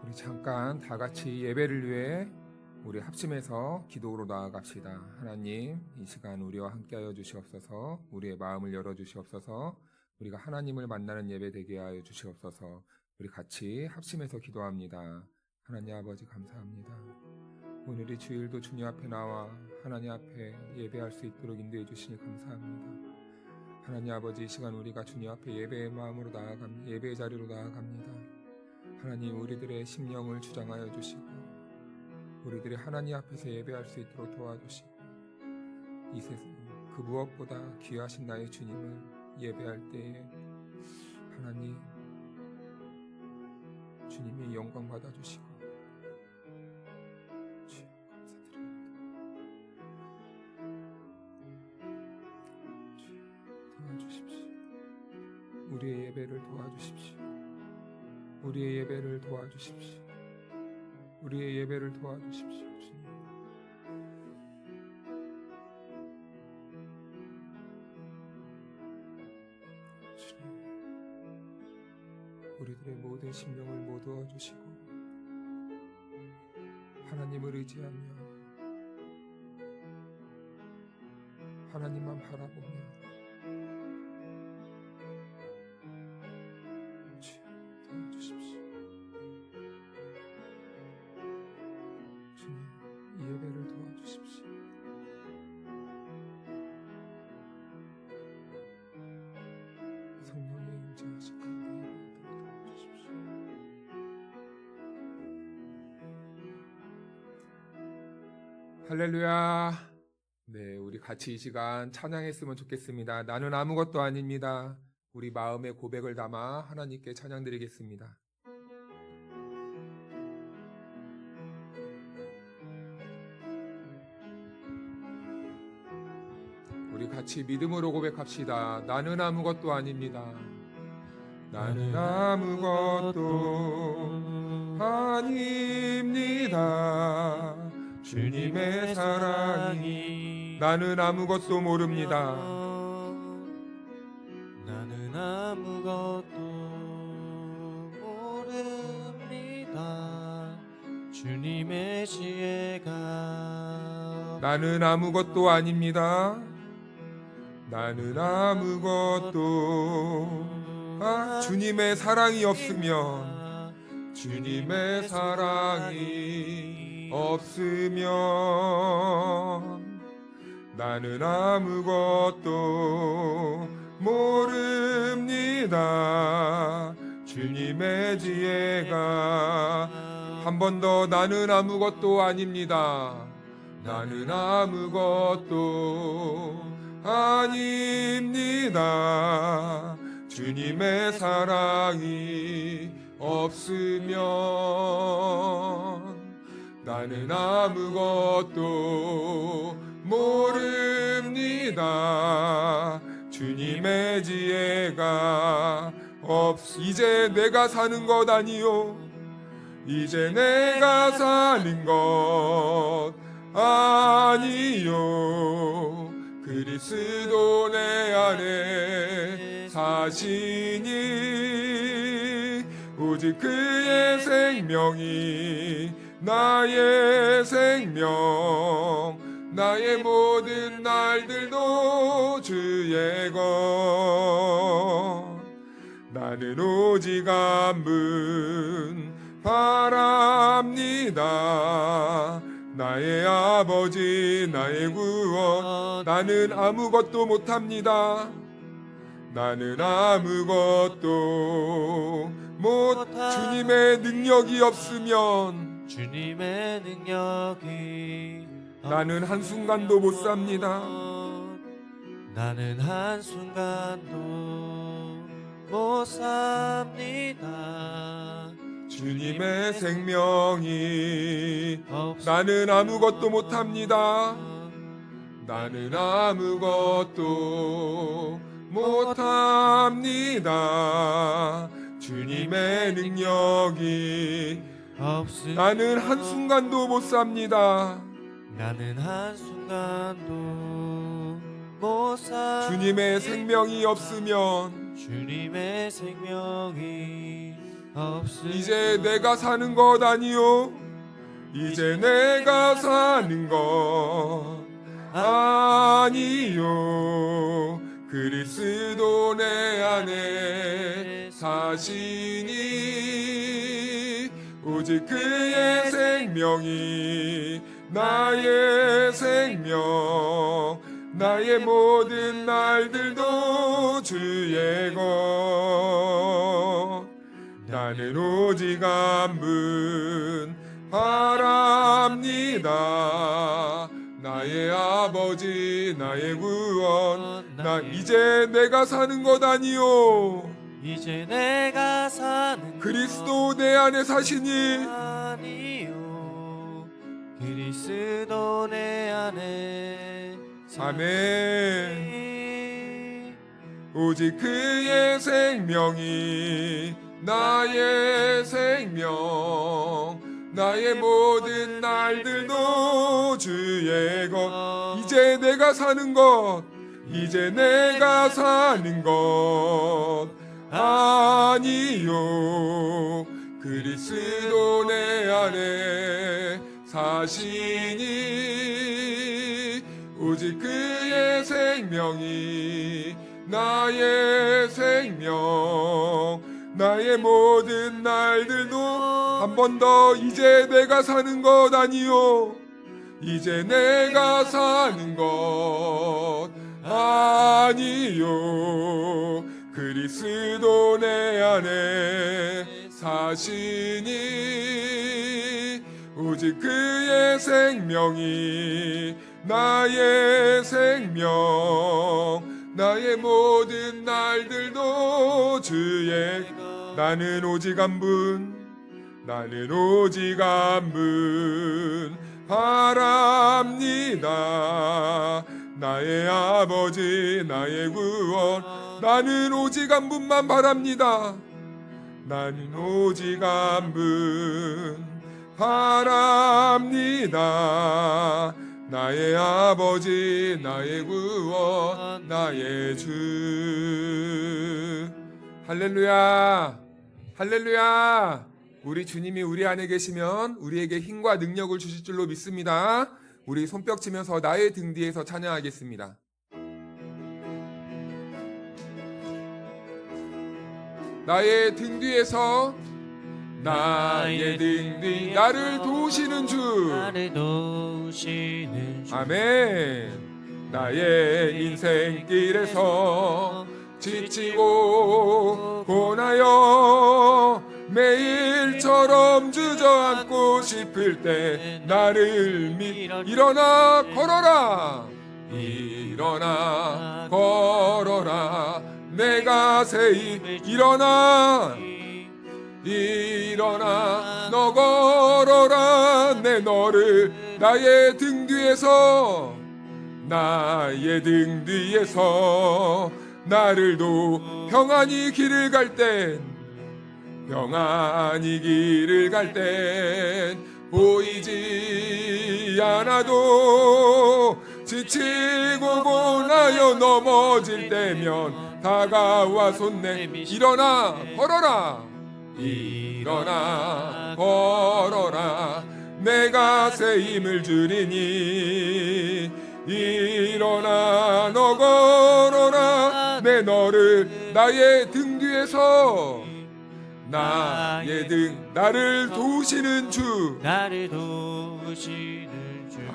우리 잠깐 다 같이 예배를 위해 우리 합심해서 기도로 나아갑시다. 하나님, 이 시간 우리와 함께하여 주시옵소서. 우리의 마음을 열어 주시옵소서. 우리가 하나님을 만나는 예배 되게 하여 주시옵소서. 우리 같이 합심해서 기도합니다. 하나님 아버지 감사합니다. 오늘이 주일도 주님 앞에 나와 하나님 앞에 예배할 수 있도록 인도해 주시니 감사합니다. 하나님 아버지, 이 시간 우리가 주님 앞에 예배의 마음으로 나아갑니다. 예배의 자리로 나아갑니다. 하나님, 우리들의 심령을 주장하여 주시고 우리들이 하나님 앞에서 예배할 수 있도록 도와주시고 이 세상 그 무엇보다 귀하신 나의 주님을 예배할 때에 하나님 주님이 영광 받아주시고 주여 감사드립니다. 주여 도와주십시오. 우리의 예배를 도와주십시오. 우리의 예배를 도와주십시오. 우리의 예배를 도와주십시오. 주님. 주님, 우리들의 모든 심령을 모두 얻으시고 하나님을 의지하며 하나님만 바라보며 주여 도와주십시오. 주님, 이 예배를 도와주십시오. 성령의 임재하신 가운데 예배를 도와주십시오. 할렐루야. 네, 우리 같이 이 시간 찬양했으면 좋겠습니다. 나는 아무것도 아닙니다. 우리 마음의 고백을 담아 하나님께 찬양드리겠습니다. 우리 같이 믿음으로 고백합시다. 나는 아무것도 아닙니다. 나는 아무것도 아닙니다. 주님의 사랑이 나는 아무것도 모릅니다. 나는 아무것도 모릅니다. 주님의 지혜가 나는 아무것도 아닙니다. 나는 아무것도 주님의 사랑이 없으면 주님의 사랑이 없으면 나는 아무것도 모릅니다. 주님의 지혜가 한 번 더 나는 아무것도 아닙니다. 나는 아무것도 아닙니다. 주님의 사랑이 없으면 나는 아무것도 모릅니다. 주님의 지혜가 이제 내가 사는 것 아니요, 이제 내가 사는 것 아니요, 그리스도 내 안에 사시니 오직 그의 생명이 나의 생명, 나의 모든 날들도 주의 것. 나는 오직 한 분 바랍니다. 나의 아버지, 나의 구원. 나는 아무것도 못합니다. 나는 아무것도 주님의 능력이 없으면 주님의 능력이 나는 한순간도 못 삽니다. 나는 한순간도 못 삽니다. 주님의 생명이 나는 아무것도 못합니다. 나는 아무것도 못합니다. 주님의 능력이 나는 한순간도 못 삽니다. 나는 한순간도 못 삽니다. 주님의 생명이 없으면 주님의 생명이 없으리라. 이제 내가 사는 것 아니요 이제 내가 사는 것 아니요 그리스도 내 안에 사시니 오직 그의 생명이 나의 생명 나의 모든 날들도 주의 것 나는 오직 한 분 바랍니다 나의 아버지 나의 구원 나 이제 내가 사는 것 아니요 이제 내가 사는 그리스도 내 안에 사시니 것 아니요 그리스도 내 안에 아멘 오직 그의 생명이 나의 생명 나의 모든 날들도 주의 것 이제 내가 사는 것 이제 내가 사는 것 아니요 그리스도 내 안에 사시니 오직 그의 생명이 나의 생명 나의 모든 날들도 한 번 더 이제 내가 사는 것 아니요 이제 내가 사는 것 아니요 그리스도 내 안에 사시니 오직 그의 생명이 나의 생명 나의 모든 날들도 주의 나는 오직 한 분 나는 오직 한 분 바랍니다 나의 아버지 나의 구원 나는 오직 한 분만 바랍니다 나는 오직 한 분 바랍니다 나의 아버지 나의 구원 나의 주 할렐루야 할렐루야 우리 주님이 우리 안에 계시면 우리에게 힘과 능력을 주실 줄로 믿습니다 우리 손뼉 치면서 나의 등 뒤에서 찬양하겠습니다 나의 등 뒤에서 나의 등 뒤 나를 도우시는 주 아멘 나의 인생길에서 지치고 고나여 매일처럼 주저앉고 싶을 때 나를 일어나 걸어라 일어나 걸어라 내가 새이 일어나 너 걸어라 내 너를 나의 등 뒤에서 나를 도 평안히 길을 갈 땐 보이지 않아도 지치고 고나여 넘어질 때면 다가와 손내 일어나 걸어라 일어나 걸어라 내가 새 힘을 주리니 일어나 너 걸어라 내 너를 나의 등 뒤에서 나를 도우시는 주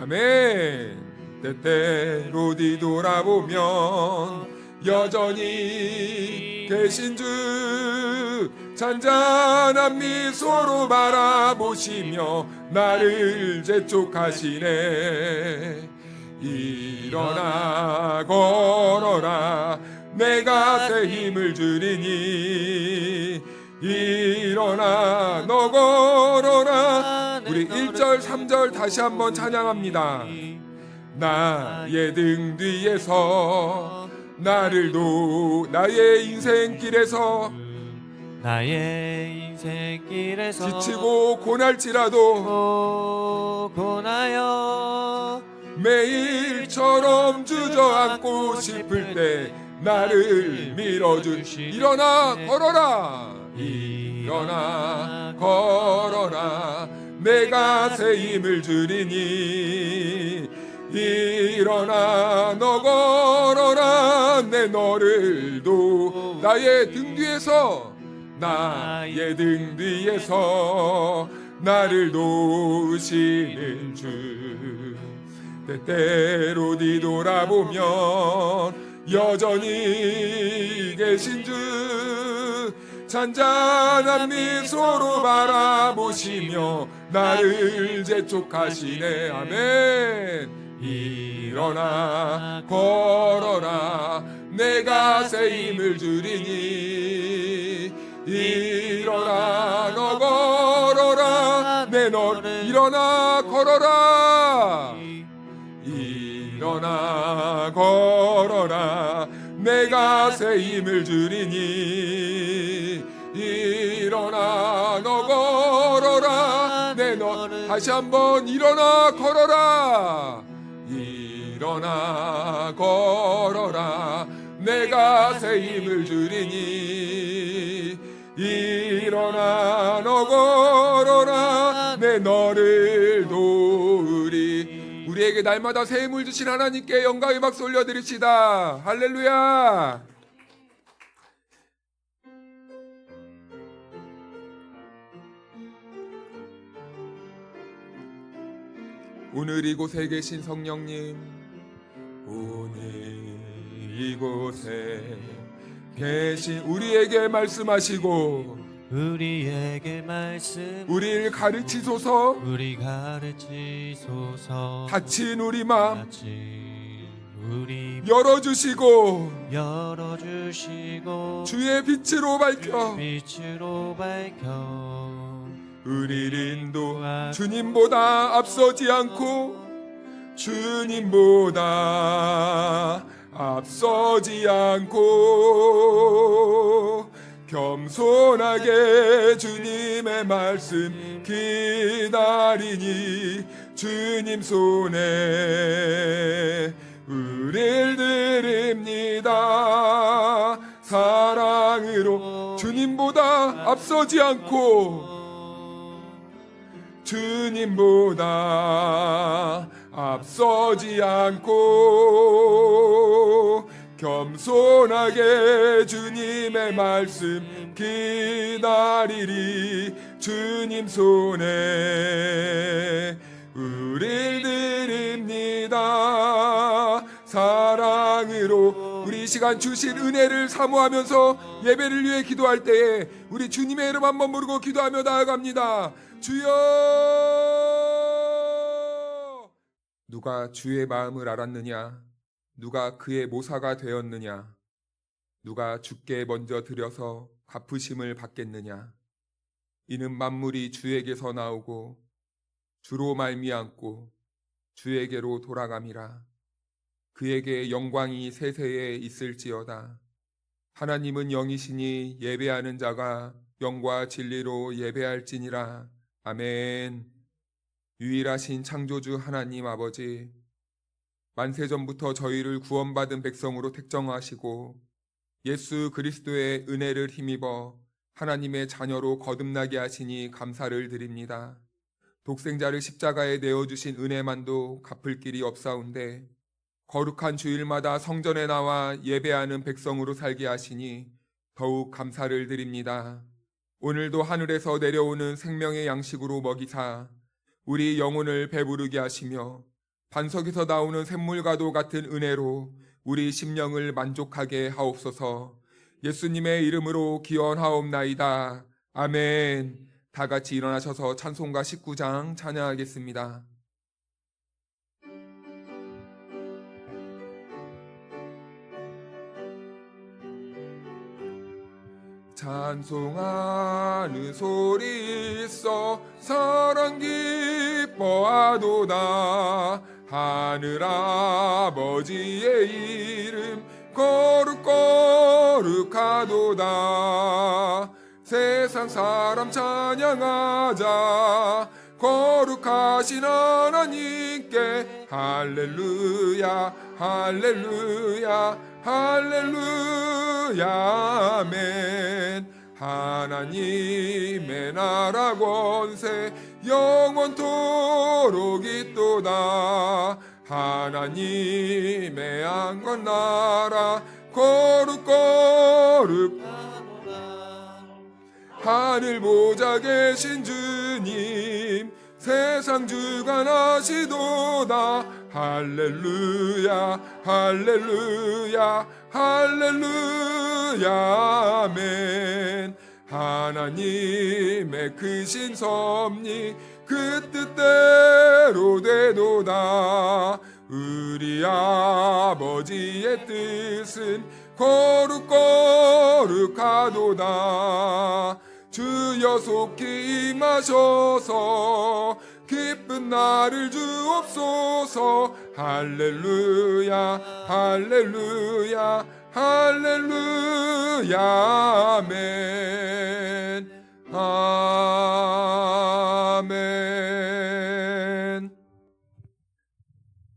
아멘 때때로 뒤돌아보면 여전히 계신 주 잔잔한 미소로 바라보시며 나를 재촉하시네 일어나 걸어라 내가 새 힘을 주리니 일어나 너 걸어라 우리 1절 3절 다시 한번 찬양합니다 나의 등 뒤에서 나를 나의 인생길에서 지치고 고날지라도 매일처럼 주저앉고 싶을 때 나를 밀어준 일어나 걸어라 일어나 걸어라 내가 새 힘을 주리니 일어나 너 걸어라 내 너를 도 나의 등 뒤에서 나의 등 뒤에서 나를 도우시는 주 때때로 뒤돌아보면 여전히 계신 주 잔잔한 미소로 바라보시며 나를 재촉하시네 아멘 일어나 걸어라 내가 새 힘을 주리니 일어나 너 걸어라 내 너를 일어나 걸어라 일어나 걸어라 내가 새 힘을 주리니 일어나 너 걸어라 내 너 다시 한번 일어나 걸어라 일어나 걸어라 내가 새 힘을 주리니 일어나 너 걸어라 내 너를 도우리 우리에게 날마다 새 힘을 주신 하나님께 영광의 박수 올려드립시다 할렐루야 오늘 이곳에 계신 성령님 오늘 이곳에 계신 우리에게 말씀하시고 우리에게 말씀 우리를 가르치소서 우리 가르치소서 닫힌 우리 맘 닫힌 우리 열어주시고 열어주시고 주의 빛으로 밝혀 빛으로 밝혀 우리를 인도 주님보다 앞서지 않고 주님보다 앞서지 않고 겸손하게 주님의 말씀 기다리니 주님 손에 우릴 드립니다 사랑으로 주님보다 앞서지 않고 주님보다 앞서지 않고 겸손하게 주님의 말씀 기다리리 주님 손에 우릴 드립니다 사랑으로 우리 이 시간 주신 은혜를 사모하면서 예배를 위해 기도할 때에 우리 주님의 이름 한번 부르고 기도하며 나아갑니다 주여 누가 주의 마음을 알았느냐 누가 그의 모사가 되었느냐 누가 주께 먼저 드려서 갚으심을 받겠느냐 이는 만물이 주에게서 나오고 주로 말미암고 주에게로 돌아감이라 그에게 영광이 세세에 있을지어다 하나님은 영이시니 예배하는 자가 영과 진리로 예배할지니라 아멘 유일하신 창조주 하나님 아버지 만세전부터 저희를 구원받은 백성으로 택정하시고 예수 그리스도의 은혜를 힘입어 하나님의 자녀로 거듭나게 하시니 감사를 드립니다. 독생자를 십자가에 내어주신 은혜만도 갚을 길이 없사온데 거룩한 주일마다 성전에 나와 예배하는 백성으로 살게 하시니 더욱 감사를 드립니다. 오늘도 하늘에서 내려오는 생명의 양식으로 먹이사 우리 영혼을 배부르게 하시며 반석에서 나오는 샘물과도 같은 은혜로 우리 심령을 만족하게 하옵소서. 예수님의 이름으로 기원하옵나이다. 아멘. 다 같이 일어나셔서 찬송가 19장 찬양하겠습니다. 찬송하는 소리 있어 사랑 기뻐하도다. 하늘 아버지의 이름 거룩거룩하도다. 세상 사람 찬양하자. 거룩하신 하나님께 할렐루야 할렐루야 할렐루야 아멘. 하나님의 나라 권세 영원토록 있도다. 하나님의 안건 나라 거룩거룩 하늘 보좌 계신 주님 세상 주관하시도다. 할렐루야 할렐루야 할렐루야 아멘. 하나님의 크신 섭리 그 뜻대로 되도다. 우리 아버지의 뜻은 거룩거룩하도다. 주여 속히 임하셔서 기쁜 날을 주옵소서. 할렐루야 할렐루야 할렐루야 아멘 아멘.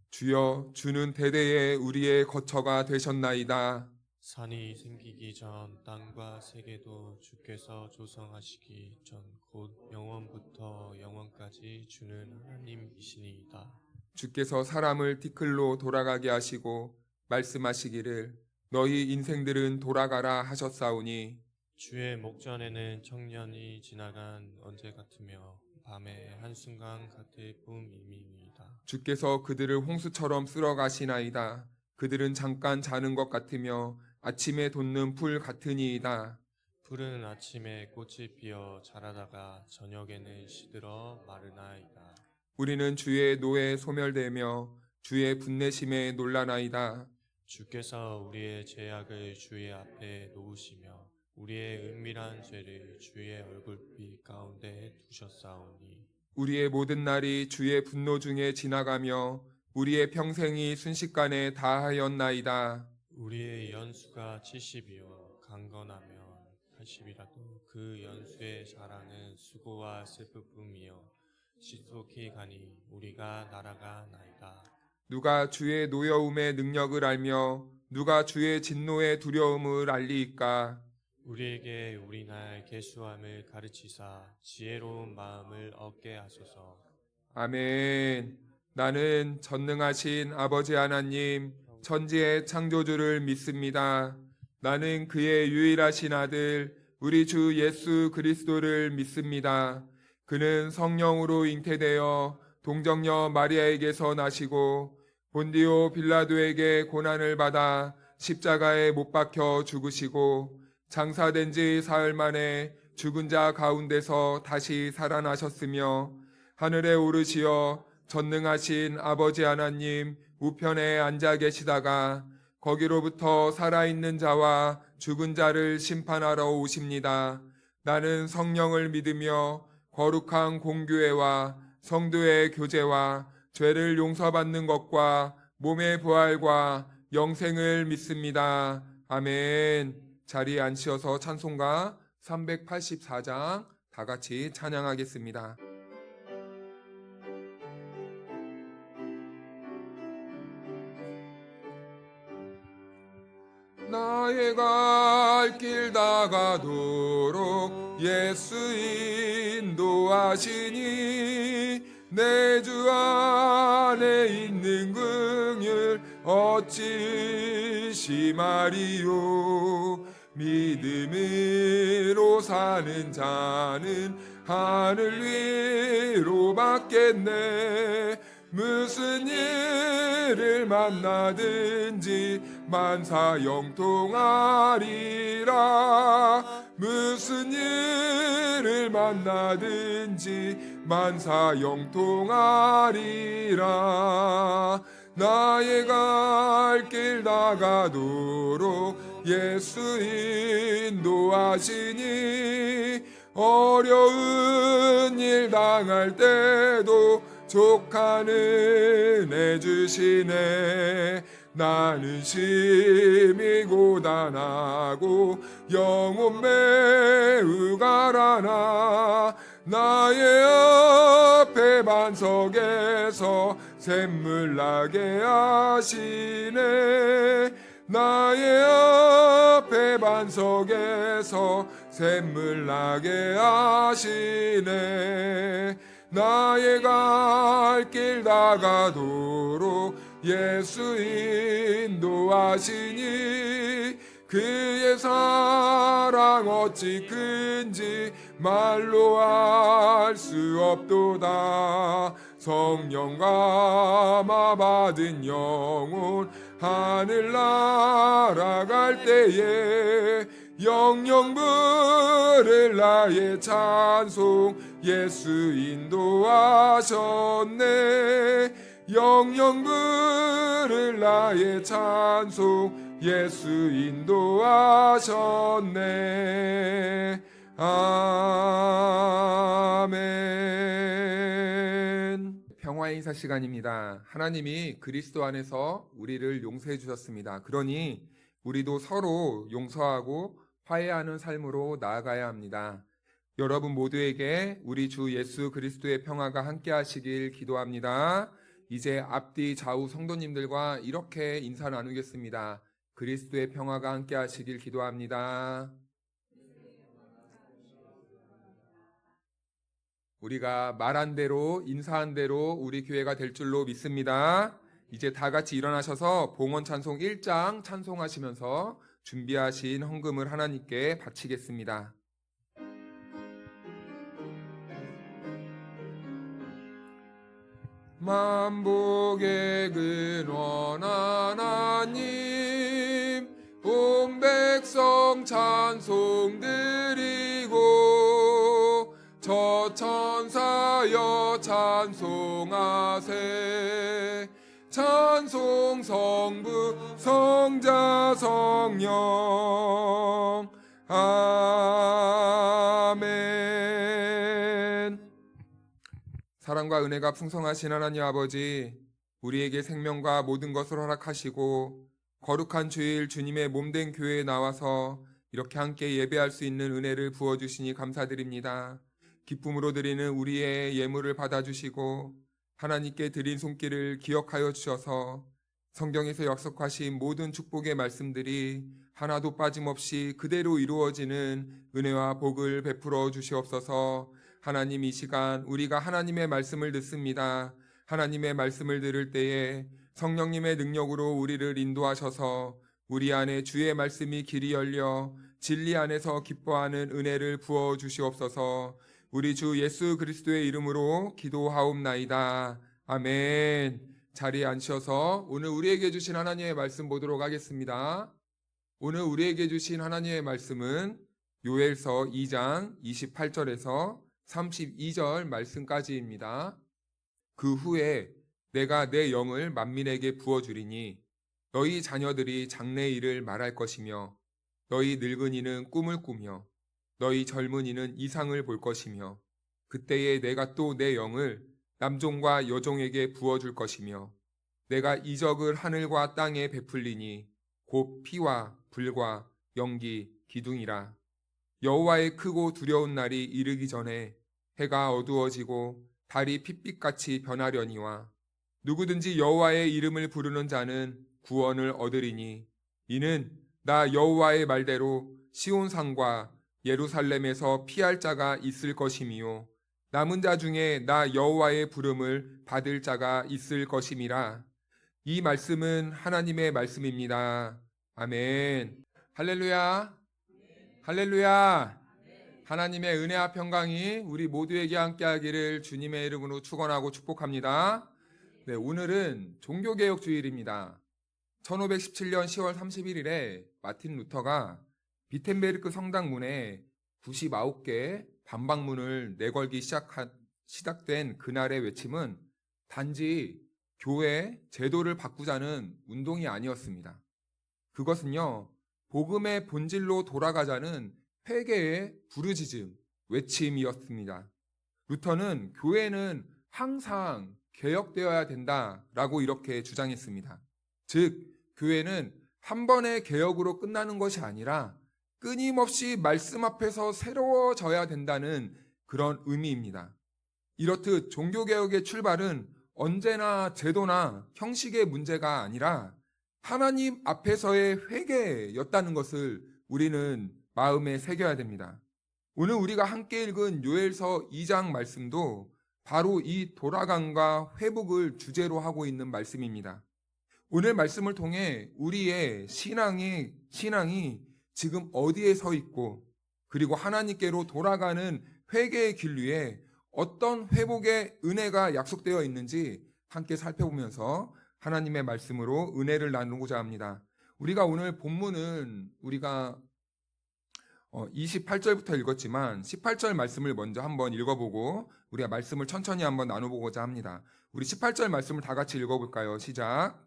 주여 주는 대대에 우리의 거처가 되셨나이다. 산이 생기기 전 땅과 세계도 주께서 조성하시기 전 곧 영원부터 영원까지 주는 하나님이시니이다. 주께서 사람을 티끌로 돌아가게 하시고 말씀하시기를 너희 인생들은 돌아가라 하셨사오니 주의 목전에는 청년이 지나간 언제 같으며 밤의 한순간 같을 뿐임이니이다. 주께서 그들을 홍수처럼 쓸어 가시나이다. 그들은 잠깐 자는 것 같으며 아침에 돋는 풀 같으니이다. 푸른 아침에 꽃이 피어 자라다가 저녁에는 시들어 마르나이다. 우리는 주의 노에 소멸되며 주의 분내심에 놀라나이다. 주께서 우리의 죄악을 주의 앞에 놓으시며 우리의 은밀한 죄를 주의 얼굴빛 가운데 두셨사오니 우리의 모든 날이 주의 분노 중에 지나가며 우리의 평생이 순식간에 다하였나이다. 우리의 연수가 70이요 강건하면 80이라도 그 연수의 자랑은 수고와 슬픔이요 시속히 가니 우리가 날아가 나이다. 누가 주의 노여움의 능력을 알며 누가 주의 진노의 두려움을 알리이까. 우리에게 우리날 계수함을 가르치사 지혜로운 마음을 얻게 하소서. 아멘. 나는 전능하신 아버지 하나님 천지의 창조주를 믿습니다. 나는 그의 유일하신 아들 우리 주 예수 그리스도를 믿습니다. 그는 성령으로 잉태되어 동정녀 마리아에게서 나시고 본디오 빌라도에게 고난을 받아 십자가에 못 박혀 죽으시고 장사된 지 사흘 만에 죽은 자 가운데서 다시 살아나셨으며 하늘에 오르시어 전능하신 아버지 하나님 우편에 앉아 계시다가 거기로부터 살아있는 자와 죽은 자를 심판하러 오십니다. 나는 성령을 믿으며 거룩한 공교회와 성도의 교제와 죄를 용서받는 것과 몸의 부활과 영생을 믿습니다. 아멘. 자리에 앉으셔서 찬송가 384장 다 같이 찬양하겠습니다. 나의 갈 길 다가도록 예수 인도하시니 내 주 안에 있는 긍휼 어찌 심하리요. 믿음으로 사는 자는 하늘 위로 받겠네. 무슨 일을 만나든지 만사 영통하리라. 무슨 일을 만나든지 만사 영통하리라. 나의 갈 길 다가도록 예수 인도하시니 어려운 일 당할 때도 족한 은혜 주시네. 나는 심히 고단하고 영혼 매우 가라나. 나의 앞에 반석에서 샘물 나게 하시네. 나의 앞에 반석에서 샘물 나게 하시네. 나의 갈 길 다가도록 예수 인도하시니 그의 사랑 어찌 큰지 말로 알 수 없도다. 성령 감화 받은 영혼 하늘 날아갈 때에 영영 부를 나의 찬송 예수 인도하셨네. 영영 부를 나의 찬송 예수 인도하셨네. 아멘. 평화의 인사 시간입니다. 하나님이 그리스도 안에서 우리를 용서해 주셨습니다. 그러니 우리도 서로 용서하고 화해하는 삶으로 나아가야 합니다. 여러분 모두에게 우리 주 예수 그리스도의 평화가 함께 하시길 기도합니다. 이제 앞뒤 좌우 성도님들과 이렇게 인사 나누겠습니다. 그리스도의 평화가 함께 하시길 기도합니다. 우리가 말한 대로 인사한 대로 우리 교회가 될 줄로 믿습니다. 이제 다 같이 일어나셔서 봉헌 찬송 1장 찬송하시면서 준비하신 헌금을 하나님께 바치겠습니다. 만복의 근원 하나님 온 백성 찬송 드리고 저 천사여 찬송하세. 찬송 성부 성자 성령 아멘. 사랑과 은혜가 풍성하신 하나님 아버지, 우리에게 생명과 모든 것을 허락하시고 거룩한 주일 주님의 몸된 교회에 나와서 이렇게 함께 예배할 수 있는 은혜를 부어주시니 감사드립니다. 기쁨으로 드리는 우리의 예물을 받아주시고 하나님께 드린 손길을 기억하여 주셔서 성경에서 약속하신 모든 축복의 말씀들이 하나도 빠짐없이 그대로 이루어지는 은혜와 복을 베풀어 주시옵소서. 하나님, 이 시간 우리가 하나님의 말씀을 듣습니다. 하나님의 말씀을 들을 때에 성령님의 능력으로 우리를 인도하셔서 우리 안에 주의 말씀이 길이 열려 진리 안에서 기뻐하는 은혜를 부어 주시옵소서. 우리 주 예수 그리스도의 이름으로 기도하옵나이다. 아멘. 자리에 앉으셔서 오늘 우리에게 주신 하나님의 말씀 보도록 하겠습니다. 오늘 우리에게 주신 하나님의 말씀은 요엘서 2장 28절에서 32절 말씀까지입니다. 그 후에 내가 내 영을 만민에게 부어주리니 너희 자녀들이 장래 일을 말할 것이며 너희 늙은이는 꿈을 꾸며 너희 젊은이는 이상을 볼 것이며 그때에 내가 또 내 영을 남종과 여종에게 부어줄 것이며 내가 이적을 하늘과 땅에 베풀리니 곧 피와 불과 연기 기둥이라. 여호와의 크고 두려운 날이 이르기 전에 해가 어두워지고 달이 핏빛같이 변하려니와 누구든지 여호와의 이름을 부르는 자는 구원을 얻으리니 이는 나 여호와의 말대로 시온산과 예루살렘에서 피할 자가 있을 것이미요 남은 자 중에 나 여호와의 부름을 받을 자가 있을 것임이라. 이 말씀은 하나님의 말씀입니다. 아멘. 할렐루야. 할렐루야. 하나님의 은혜와 평강이 우리 모두에게 함께하기를 주님의 이름으로 축원하고 축복합니다. 네, 오늘은 종교개혁 주일입니다. 1517년 10월 31일에 마틴 루터가 비텐베르크 성당 문에 99개 반박문을 내걸기 시작된 그날의 외침은 단지 교회 제도를 바꾸자는 운동이 아니었습니다. 그것은요, 복음의 본질로 돌아가자는 회개의 부르짖음, 외침이었습니다. 루터는 교회는 항상 개혁되어야 된다라고 이렇게 주장했습니다. 즉, 교회는 한 번의 개혁으로 끝나는 것이 아니라 끊임없이 말씀 앞에서 새로워져야 된다는 그런 의미입니다. 이렇듯 종교개혁의 출발은 언제나 제도나 형식의 문제가 아니라 하나님 앞에서의 회개였다는 것을 우리는 마음에 새겨야 됩니다. 오늘 우리가 함께 읽은 요엘서 2장 말씀도 바로 이 돌아감과 회복을 주제로 하고 있는 말씀입니다. 오늘 말씀을 통해 우리의 신앙이 지금 어디에 서 있고, 그리고 하나님께로 돌아가는 회개의 길 위에 어떤 회복의 은혜가 약속되어 있는지 함께 살펴보면서 하나님의 말씀으로 은혜를 나누고자 합니다. 우리가 오늘 본문은 우리가 28절부터 읽었지만 18절 말씀을 먼저 한번 읽어보고 우리가 말씀을 천천히 한번 나눠보고자 합니다. 우리 18절 말씀을 다 같이 읽어볼까요? 시작.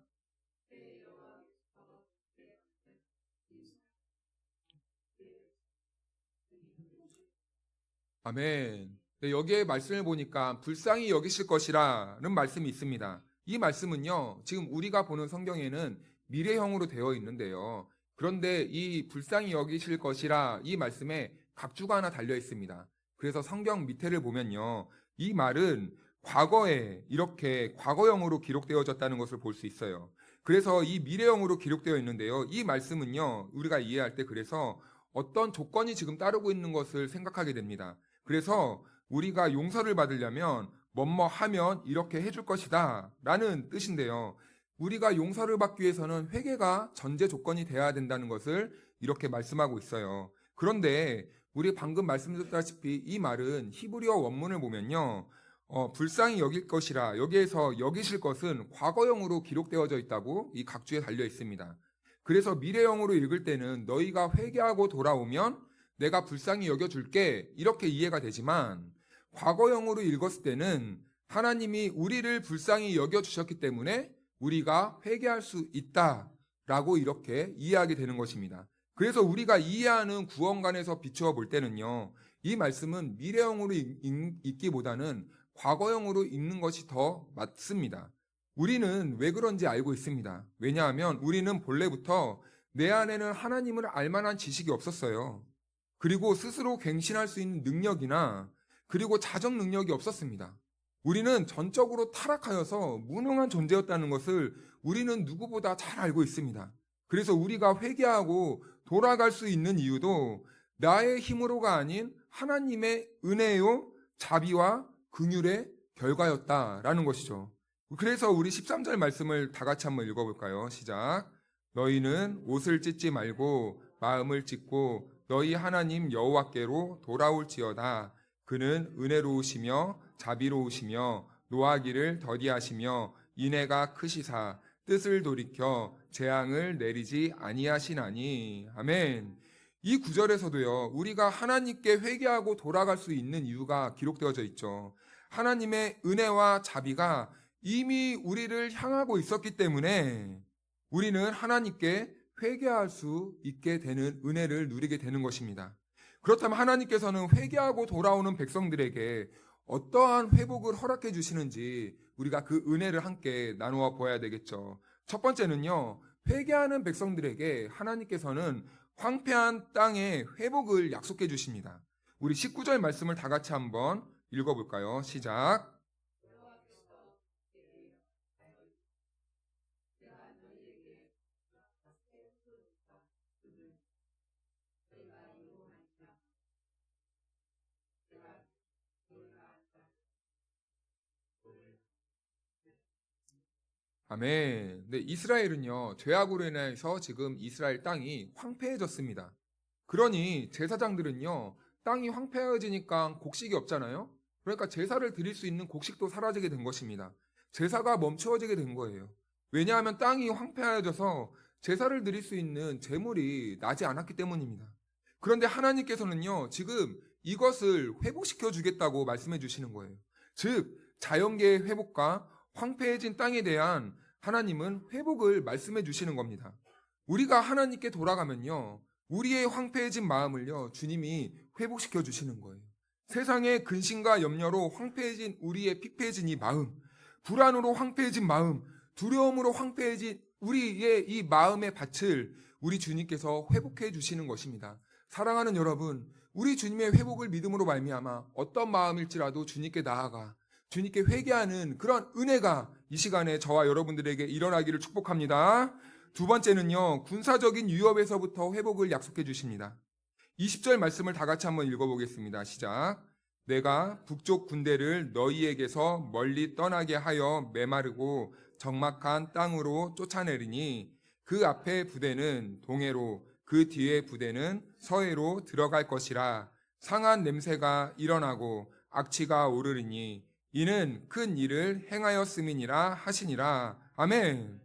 아멘. 네, 여기에 말씀을 보니까 불쌍히 여기실 것이라는 말씀이 있습니다. 이 말씀은요, 지금 우리가 보는 성경에는 미래형으로 되어 있는데요. 그런데 이 불쌍히 여기실 것이라 이 말씀에 각주가 하나 달려 있습니다. 그래서 성경 밑에를 보면요, 이 말은 과거에 이렇게 과거형으로 기록되어졌다는 것을 볼 수 있어요. 그래서 이 미래형으로 기록되어 있는데요. 이 말씀은요, 우리가 이해할 때 그래서 어떤 조건이 지금 따르고 있는 것을 생각하게 됩니다. 그래서 우리가 용서를 받으려면 뭐뭐 하면 이렇게 해줄 것이다 라는 뜻인데요. 우리가 용서를 받기 위해서는 회개가 전제 조건이 돼야 된다는 것을 이렇게 말씀하고 있어요. 그런데 우리 방금 말씀드렸다시피 이 말은 히브리어 원문을 보면요, 불쌍히 여길 것이라, 여기에서 여기실 것은 과거형으로 기록되어져 있다고 이 각주에 달려 있습니다. 그래서 미래형으로 읽을 때는 너희가 회개하고 돌아오면 내가 불쌍히 여겨줄게 이렇게 이해가 되지만, 과거형으로 읽었을 때는 하나님이 우리를 불쌍히 여겨주셨기 때문에 우리가 회개할 수 있다라고 이렇게 이해하게 되는 것입니다. 그래서 우리가 이해하는 구원관에서 비추어 볼 때는요, 이 말씀은 미래형으로 읽기보다는 과거형으로 읽는 것이 더 맞습니다. 우리는 왜 그런지 알고 있습니다. 왜냐하면 우리는 본래부터 내 안에는 하나님을 알 만한 지식이 없었어요. 그리고 스스로 갱신할 수 있는 능력이나 그리고 자정 능력이 없었습니다. 우리는 전적으로 타락하여서 무능한 존재였다는 것을 우리는 누구보다 잘 알고 있습니다. 그래서 우리가 회개하고 돌아갈 수 있는 이유도 나의 힘으로가 아닌 하나님의 은혜요, 자비와 긍휼의 결과였다라는 것이죠. 그래서 우리 13절 말씀을 다 같이 한번 읽어볼까요? 시작. 너희는 옷을 찢지 말고 마음을 찢고 너희 하나님 여호와께로 돌아올지어다. 그는 은혜로우시며 자비로우시며 노하기를 더디하시며 인애가 크시사 뜻을 돌이켜 재앙을 내리지 아니하시나니. 아멘. 이 구절에서도요, 우리가 하나님께 회개하고 돌아갈 수 있는 이유가 기록되어져 있죠. 하나님의 은혜와 자비가 이미 우리를 향하고 있었기 때문에 우리는 하나님께 회개할 수 있게 되는 은혜를 누리게 되는 것입니다. 그렇다면 하나님께서는 회개하고 돌아오는 백성들에게 어떠한 회복을 허락해 주시는지 우리가 그 은혜를 함께 나누어 보아야 되겠죠. 첫 번째는요, 회개하는 백성들에게 하나님께서는 황폐한 땅의 회복을 약속해 주십니다. 우리 19절 말씀을 다 같이 한번 읽어볼까요? 시작. 아멘. 네, 이스라엘은요, 죄악으로 인해서 지금 이스라엘 땅이 황폐해졌습니다. 그러니 제사장들은요, 땅이 황폐해지니까 곡식이 없잖아요. 그러니까 제사를 드릴 수 있는 곡식도 사라지게 된 것입니다. 제사가 멈추어지게 된 거예요. 왜냐하면 땅이 황폐해져서 제사를 드릴 수 있는 제물이 나지 않았기 때문입니다. 그런데 하나님께서는요, 지금 이것을 회복시켜 주겠다고 말씀해 주시는 거예요. 즉, 자연계의 회복과 황폐해진 땅에 대한 하나님은 회복을 말씀해 주시는 겁니다. 우리가 하나님께 돌아가면요, 우리의 황폐해진 마음을요, 주님이 회복시켜 주시는 거예요. 세상의 근심과 염려로 황폐해진 우리의 피폐해진 이 마음, 불안으로 황폐해진 마음, 두려움으로 황폐해진 우리의 이 마음의 밭을 우리 주님께서 회복해 주시는 것입니다. 사랑하는 여러분, 우리 주님의 회복을 믿음으로 말미암아 어떤 마음일지라도 주님께 나아가 주님께 회개하는 그런 은혜가 이 시간에 저와 여러분들에게 일어나기를 축복합니다. 두 번째는요, 군사적인 위협에서부터 회복을 약속해 주십니다. 20절 말씀을 다 같이 한번 읽어보겠습니다. 시작. 내가 북쪽 군대를 너희에게서 멀리 떠나게 하여 메마르고 적막한 땅으로 쫓아내리니 그 앞에 부대는 동해로 그 뒤에 부대는 서해로 들어갈 것이라. 상한 냄새가 일어나고 악취가 오르리니 이는 큰 일을 행하였음이니라 하시니라. 아멘.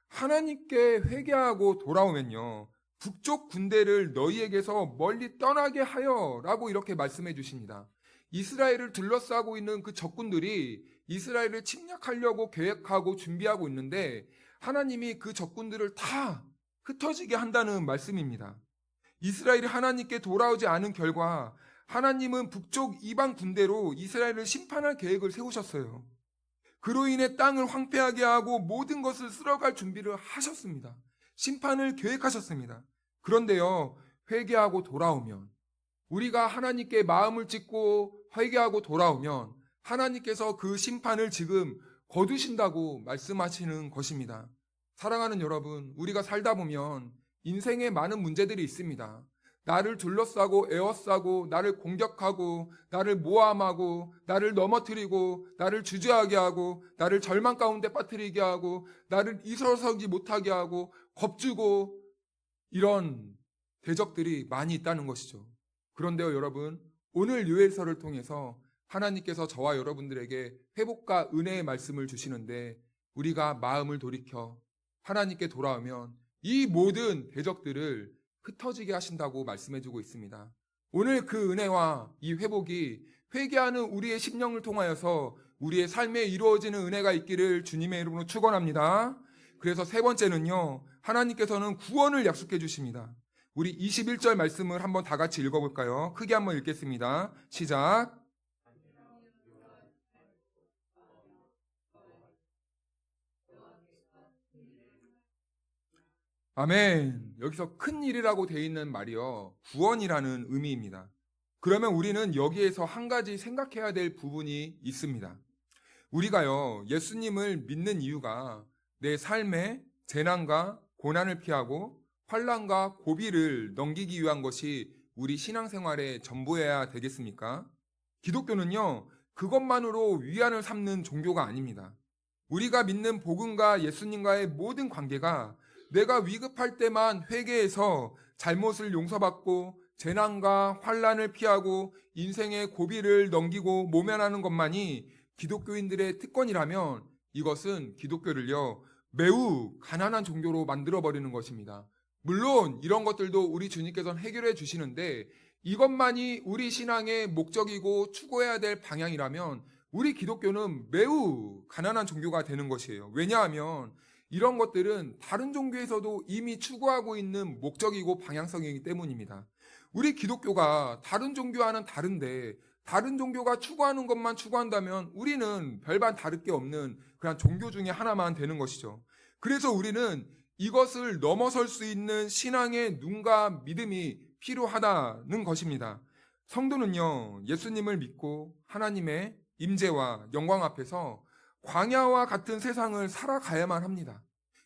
하나님께 회개하고 돌아오면요, 북쪽 군대를 너희에게서 멀리 떠나게 하여 라고 이렇게 말씀해 주십니다. 이스라엘을 둘러싸고 있는 그 적군들이 이스라엘을 침략하려고 계획하고 준비하고 있는데 하나님이 그 적군들을 다 흩어지게 한다는 말씀입니다. 이스라엘이 하나님께 돌아오지 않은 결과 하나님은 북쪽 이방 군대로 이스라엘을 심판할 계획을 세우셨어요. 그로 인해 땅을 황폐하게 하고 모든 것을 쓸어갈 준비를 하셨습니다. 심판을 계획하셨습니다. 그런데요, 회개하고 돌아오면, 우리가 하나님께 마음을 찢고 회개하고 돌아오면 하나님께서 그 심판을 지금 거두신다고 말씀하시는 것입니다. 사랑하는 여러분, 우리가 살다 보면 인생에 많은 문제들이 있습니다. 나를 둘러싸고 에워싸고 나를 공격하고 나를 모함하고 나를 넘어뜨리고 나를 주저하게 하고 나를 절망 가운데 빠뜨리게 하고 나를 일어서지 못하게 하고 겁주고 이런 대적들이 많이 있다는 것이죠. 그런데요, 여러분, 오늘 요엘서를 통해서 하나님께서 저와 여러분들에게 회복과 은혜의 말씀을 주시는데 우리가 마음을 돌이켜 하나님께 돌아오면 이 모든 대적들을 흩어지게 하신다고 말씀해주고 있습니다. 오늘 그 은혜와 이 회복이 회개하는 우리의 심령을 통하여서 우리의 삶에 이루어지는 은혜가 있기를 주님의 이름으로 축원합니다. 그래서 세 번째는요, 하나님께서는 구원을 약속해 주십니다. 우리 21절 말씀을 한번 다 같이 읽어볼까요? 크게 한번 읽겠습니다. 시작. 아멘. 여기서 큰 일이라고 되어 있는 말이요, 구원이라는 의미입니다. 그러면 우리는 여기에서 한 가지 생각해야 될 부분이 있습니다. 우리가요, 예수님을 믿는 이유가 내 삶에 재난과 고난을 피하고 환난과 고비를 넘기기 위한 것이 우리 신앙생활의 전부여야 되겠습니까? 기독교는요, 그것만으로 위안을 삼는 종교가 아닙니다. 우리가 믿는 복음과 예수님과의 모든 관계가 내가 위급할 때만 회개해서 잘못을 용서받고 재난과 환난을 피하고 인생의 고비를 넘기고 모면하는 것만이 기독교인들의 특권이라면 이것은 기독교를요, 매우 가난한 종교로 만들어버리는 것입니다. 물론 이런 것들도 우리 주님께서는 해결해 주시는데 이것만이 우리 신앙의 목적이고 추구해야 될 방향이라면 우리 기독교는 매우 가난한 종교가 되는 것이에요. 왜냐하면 이런 것들은 다른 종교에서도 이미 추구하고 있는 목적이고 방향성이기 때문입니다. 우리 기독교가 다른 종교와는 다른데 다른 종교가 추구하는 것만 추구한다면 우리는 별반 다를 게 없는 그냥 종교 중에 하나만 되는 것이죠. 그래서 우리는 이것을 넘어설 수 있는 신앙의 눈과 믿음이 필요하다는 것입니다. 성도는요, 예수님을 믿고 하나님의 임재와 영광 앞에서 광야와 같은 세상을 살아가야만 합니다.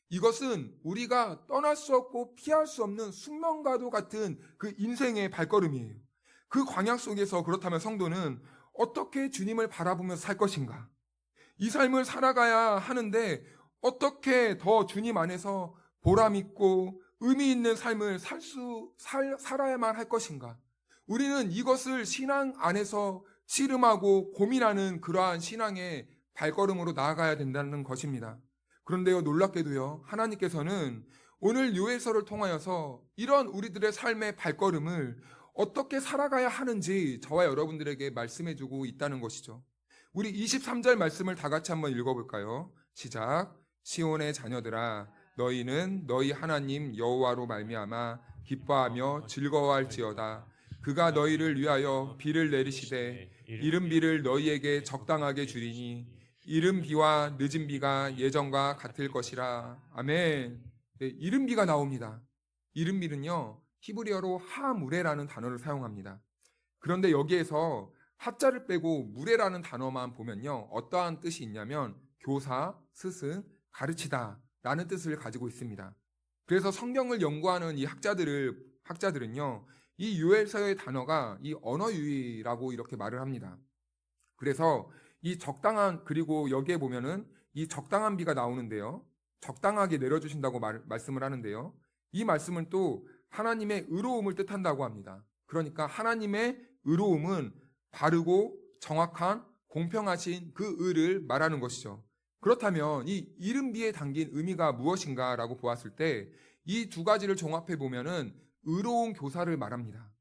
이것은 우리가 떠날 수 없고 피할 수 없는 숙명과도 같은 그 인생의 발걸음이에요. 그 광야 속에서 그렇다면 성도는 어떻게 주님을 바라보면서 살 것인가? 이 삶을 살아가야 하는데 어떻게 더 주님 안에서 보람 있고 의미 있는 삶을 살아야만 할 것인가? 우리는 이것을 신앙 안에서 씨름하고 고민하는 그러한 신앙의 발걸음으로 나아가야 된다는 것입니다. 그런데요, 놀랍게도요, 하나님께서는 오늘 요엘서를 통하여서 이런 우리들의 삶의 발걸음을 어떻게 살아가야 하는지 저와 여러분들에게 말씀해주고 있다는 것이죠. 우리 23절 말씀을 다 같이 한번 읽어볼까요? 시작. 시온의 자녀들아, 너희는 너희 하나님 여호와로 말미암아 기뻐하며 즐거워할지어다. 그가 너희를 위하여 비를 내리시되 이른 비를 너희에게 적당하게 주리니 이른 비와 늦은 비가 예전과 같을 것이라. 아멘. 네, 이른 비가 나옵니다. 이른 비는요, 히브리어로 하무레라는 단어를 사용합니다. 그런데 여기에서 하자를 빼고 무레라는 단어만 보면요, 어떠한 뜻이 있냐면 교사, 스승, 가르치다 라는 뜻을 가지고 있습니다. 그래서 성경을 연구하는 이 학자들은요, 이 요엘서의 단어가 이 언어유희라고 이렇게 말을 합니다. 그래서 이 적당한, 그리고 여기에 보면은 이 적당한 비가 나오는데요. 적당하게 내려주신다고 말씀을 하는데요. 이 말씀은 또 하나님의 의로움을 뜻한다고 합니다. 그러니까 하나님의 의로움은 바르고 정확한 공평하신 그 의를 말하는 것이죠. 그렇다면 이 이른 비에 담긴 의미가 무엇인가라고 보았을 때 이 두 가지를 종합해 보면은 의로운 교사를 말합니다.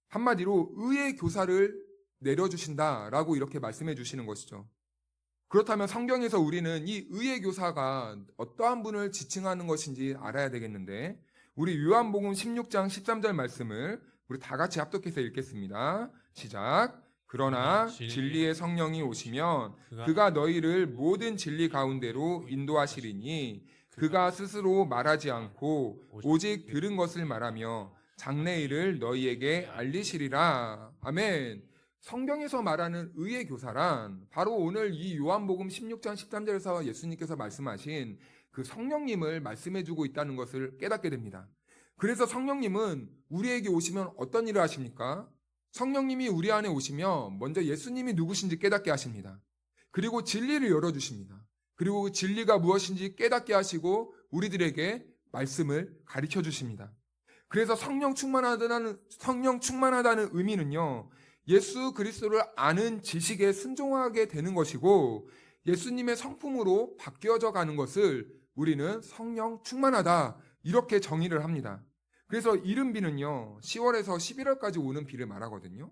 한마디로 의의 교사를 내려주신다라고 이렇게 말씀해 주시는 것이죠. 그렇다면 성경에서 우리는 이 의의 교사가 어떠한 분을 지칭하는 것인지 알아야 되겠는데, 우리 요한복음 16장 13절 말씀을 우리 다 같이 합독해서 읽겠습니다. 시작. 그러나 진리의 성령이 오시면 그가 너희를 모든 진리 가운데로 인도하시리니 그가 스스로 말하지 않고 오직 들은 것을 말하며 장래일을 너희에게 알리시리라. 아멘. 성경에서 말하는 의의 교사란 바로 오늘 이 요한복음 16장 13절에서 예수님께서 말씀하신 그 성령님을 말씀해주고 있다는 것을 깨닫게 됩니다. 그래서 성령님은 우리에게 오시면 어떤 일을 하십니까? 성령님이 우리 안에 오시면 먼저 예수님이 누구신지 깨닫게 하십니다. 그리고 진리를 열어주십니다. 그리고 그 진리가 무엇인지 깨닫게 하시고 우리들에게 말씀을 가르쳐 주십니다. 그래서 성령 충만하다는 의미는요, 예수 그리스도를 아는 지식에 순종하게 되는 것이고 예수님의 성품으로 바뀌어져 가는 것을 우리는 성령 충만하다 이렇게 정의를 합니다. 그래서 이른 비는요 10월에서 11월까지 오는 비를 말하거든요.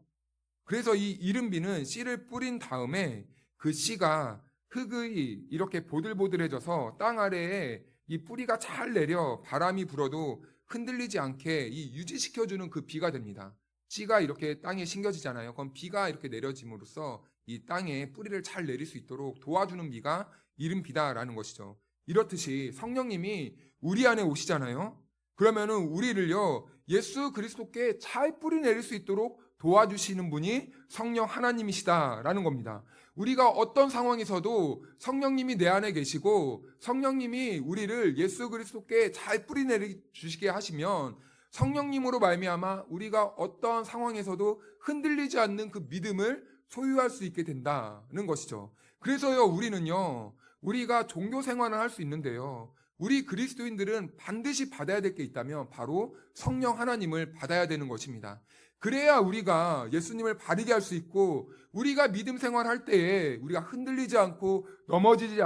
그래서 이 이른 비는 씨를 뿌린 다음에 그 씨가 흙이 이렇게 보들보들해져서 땅 아래에 이 뿌리가 잘 내려 바람이 불어도 흔들리지 않게 이 유지시켜주는 그 비가 됩니다. 씨가 이렇게 땅에 심겨지잖아요. 그럼 비가 이렇게 내려짐으로써 이 땅에 뿌리를 잘 내릴 수 있도록 도와주는 비가 이른 비다라는 것이죠. 이렇듯이 성령님이 우리 안에 오시잖아요. 그러면은 우리를요 예수 그리스도께 잘 뿌리 내릴 수 있도록 도와주시는 분이 성령 하나님이시다라는 겁니다. 우리가 어떤 상황에서도 성령님이 내 안에 계시고 성령님이 우리를 예수 그리스도께 잘 뿌리 내주시게 하시면 성령님으로 말미암아 우리가 어떠한 상황에서도 흔들리지 않는 그 믿음을 소유할 수 있게 된다는 것이죠. 그래서요 우리는요 우리가 종교 생활을 할 수 있는데요 우리 그리스도인들은 반드시 받아야 될 게 있다면 바로 성령 하나님을 받아야 되는 것입니다. 그래야 우리가 예수님을 바르게 할 수 있고 우리가 믿음 생활할 때에 우리가 흔들리지 않고 넘어지지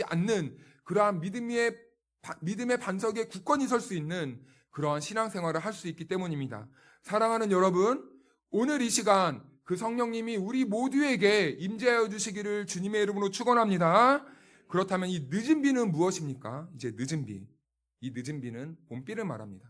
않는 그러한 믿음의 반석에 굳건히 설 수 있는 그러한 신앙생활을 할 수 있기 때문입니다. 사랑하는 여러분, 오늘 이 시간 그 성령님이 우리 모두에게 임재하여 주시기를 주님의 이름으로 축원합니다. 그렇다면 이 늦은 비는 무엇입니까? 이제 늦은 비. 이 늦은 비는 봄비를 말합니다.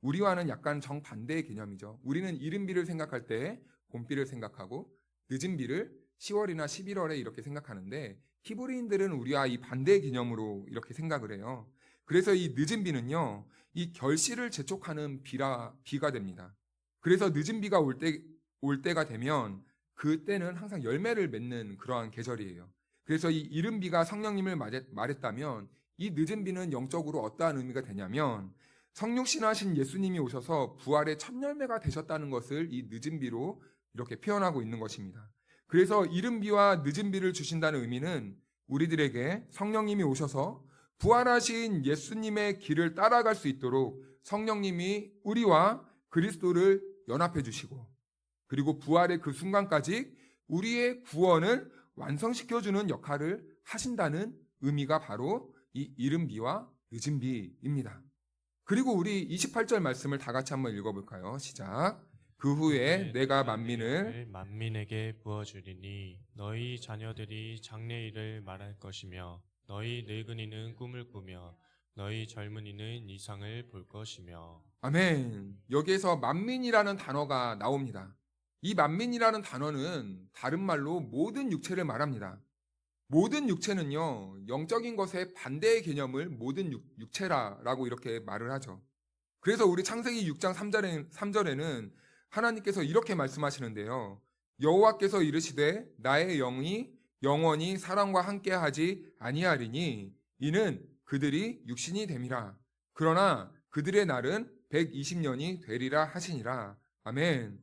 우리와는 약간 정반대의 개념이죠. 우리는 이른 비를 생각할 때 봄비를 생각하고 늦은 비를 10월이나 11월에 이렇게 생각하는데 히브리인들은 우리와 이 반대의 개념으로 이렇게 생각을 해요. 그래서 이 늦은 비는요, 이 결실을 재촉하는 비가 됩니다. 그래서 늦은 비가 올 때가 되면 그때는 항상 열매를 맺는 그러한 계절이에요. 그래서 이 이른 비가 성령님을 말했다면 이 늦은 비는 영적으로 어떠한 의미가 되냐면 성육신하신 예수님이 오셔서 부활의 첫 열매가 되셨다는 것을 이 늦은 비로 이렇게 표현하고 있는 것입니다. 그래서 이른 비와 늦은 비를 주신다는 의미는 우리들에게 성령님이 오셔서 부활하신 예수님의 길을 따라갈 수 있도록 성령님이 우리와 그리스도를 연합해 주시고 그리고 부활의 그 순간까지 우리의 구원을 완성시켜주는 역할을 하신다는 의미가 바로 이 이른 비와 늦은 비입니다. 그리고 우리 28절 말씀을 다 같이 한번 읽어볼까요? 시작. 그 후에 내가 만민에게 부어주리니 너희 자녀들이 장래일을 말할 것이며 너희 늙은이는 꿈을 꾸며 너희 젊은이는 이상을 볼 것이며. 아멘. 여기에서 만민이라는 단어가 나옵니다. 이 만민이라는 단어는 다른 말로 모든 육체를 말합니다. 모든 육체는요, 영적인 것의 반대의 개념을 모든 육체라고 이렇게 말을 하죠. 그래서 우리 창세기 6장 3절에는 하나님께서 이렇게 말씀하시는데요. 여호와께서 이르시되 나의 영이 영원히 사람과 함께하지 아니하리니 이는 그들이 육신이 됨이라. 그러나 그들의 날은 120년이 되리라 하시니라. 아멘.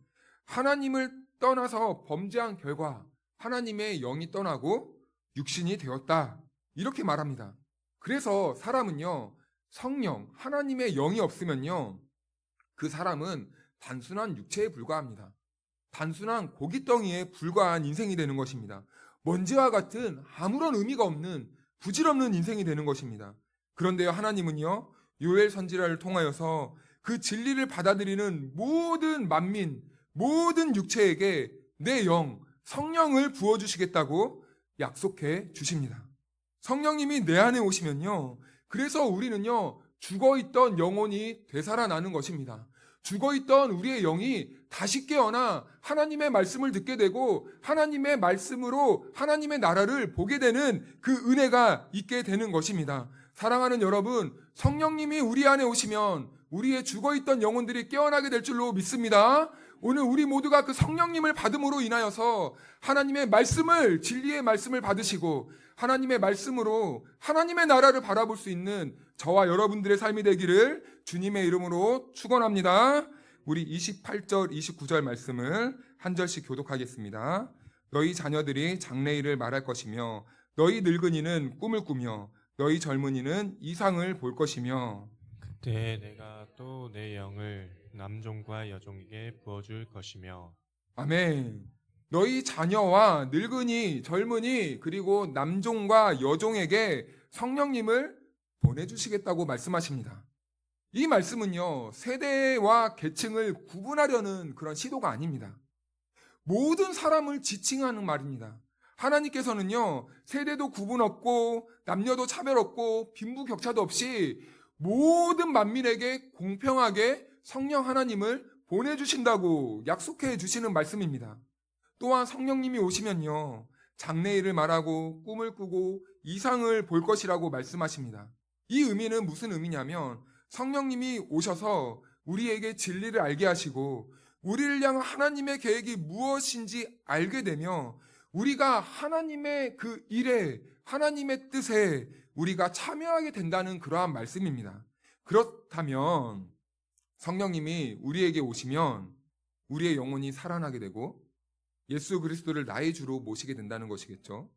하나님을 떠나서 범죄한 결과 하나님의 영이 떠나고 육신이 되었다. 이렇게 말합니다. 그래서 사람은요, 성령, 하나님의 영이 없으면요, 그 사람은 단순한 육체에 불과합니다. 단순한 고깃덩이에 불과한 인생이 되는 것입니다. 먼지와 같은 아무런 의미가 없는 부질없는 인생이 되는 것입니다. 그런데요, 하나님은요, 요엘 선지자를 통하여서 그 진리를 받아들이는 모든 만민, 모든 육체에게 내 영, 성령을 부어주시겠다고 약속해 주십니다. 성령님이 내 안에 오시면요, 그래서 우리는요, 죽어있던 영혼이 되살아나는 것입니다. 죽어있던 우리의 영이 다시 깨어나 하나님의 말씀을 듣게 되고 하나님의 말씀으로 하나님의 나라를 보게 되는 그 은혜가 있게 되는 것입니다. 사랑하는 여러분, 성령님이 우리 안에 오시면 우리의 죽어있던 영혼들이 깨어나게 될 줄로 믿습니다. 오늘 우리 모두가 그 성령님을 받음으로 인하여서 하나님의 말씀을, 진리의 말씀을 받으시고 하나님의 말씀으로 하나님의 나라를 바라볼 수 있는 저와 여러분들의 삶이 되기를 주님의 이름으로 축원합니다. 우리 28절, 29절 말씀을 한 절씩 교독하겠습니다. 너희 자녀들이 장래일을 말할 것이며 너희 늙은이는 꿈을 꾸며 너희 젊은이는 이상을 볼 것이며 그때 내가 또 내 영을 남종과 여종에게 부어줄 것이며 아멘. 너희 자녀와 늙은이, 젊은이, 그리고 남종과 여종에게 성령님을 보내주시겠다고 말씀하십니다. 이 말씀은요, 세대와 계층을 구분하려는 그런 시도가 아닙니다. 모든 사람을 지칭하는 말입니다. 하나님께서는요, 세대도 구분 없고, 남녀도 차별 없고, 빈부격차도 없이 모든 만민에게 공평하게 성령 하나님을 보내주신다고 약속해 주시는 말씀입니다. 또한 성령님이 오시면요, 장래일을 말하고 꿈을 꾸고 이상을 볼 것이라고 말씀하십니다. 이 의미는 무슨 의미냐면 성령님이 오셔서 우리에게 진리를 알게 하시고 우리를 향한 하나님의 계획이 무엇인지 알게 되며 우리가 하나님의 그 일에, 하나님의 뜻에 우리가 참여하게 된다는 그러한 말씀입니다. 그렇다면 성령님이 우리에게 오시면 우리의 영혼이 살아나게 되고 예수 그리스도를 나의 주로 모시게 된다는 것이겠죠.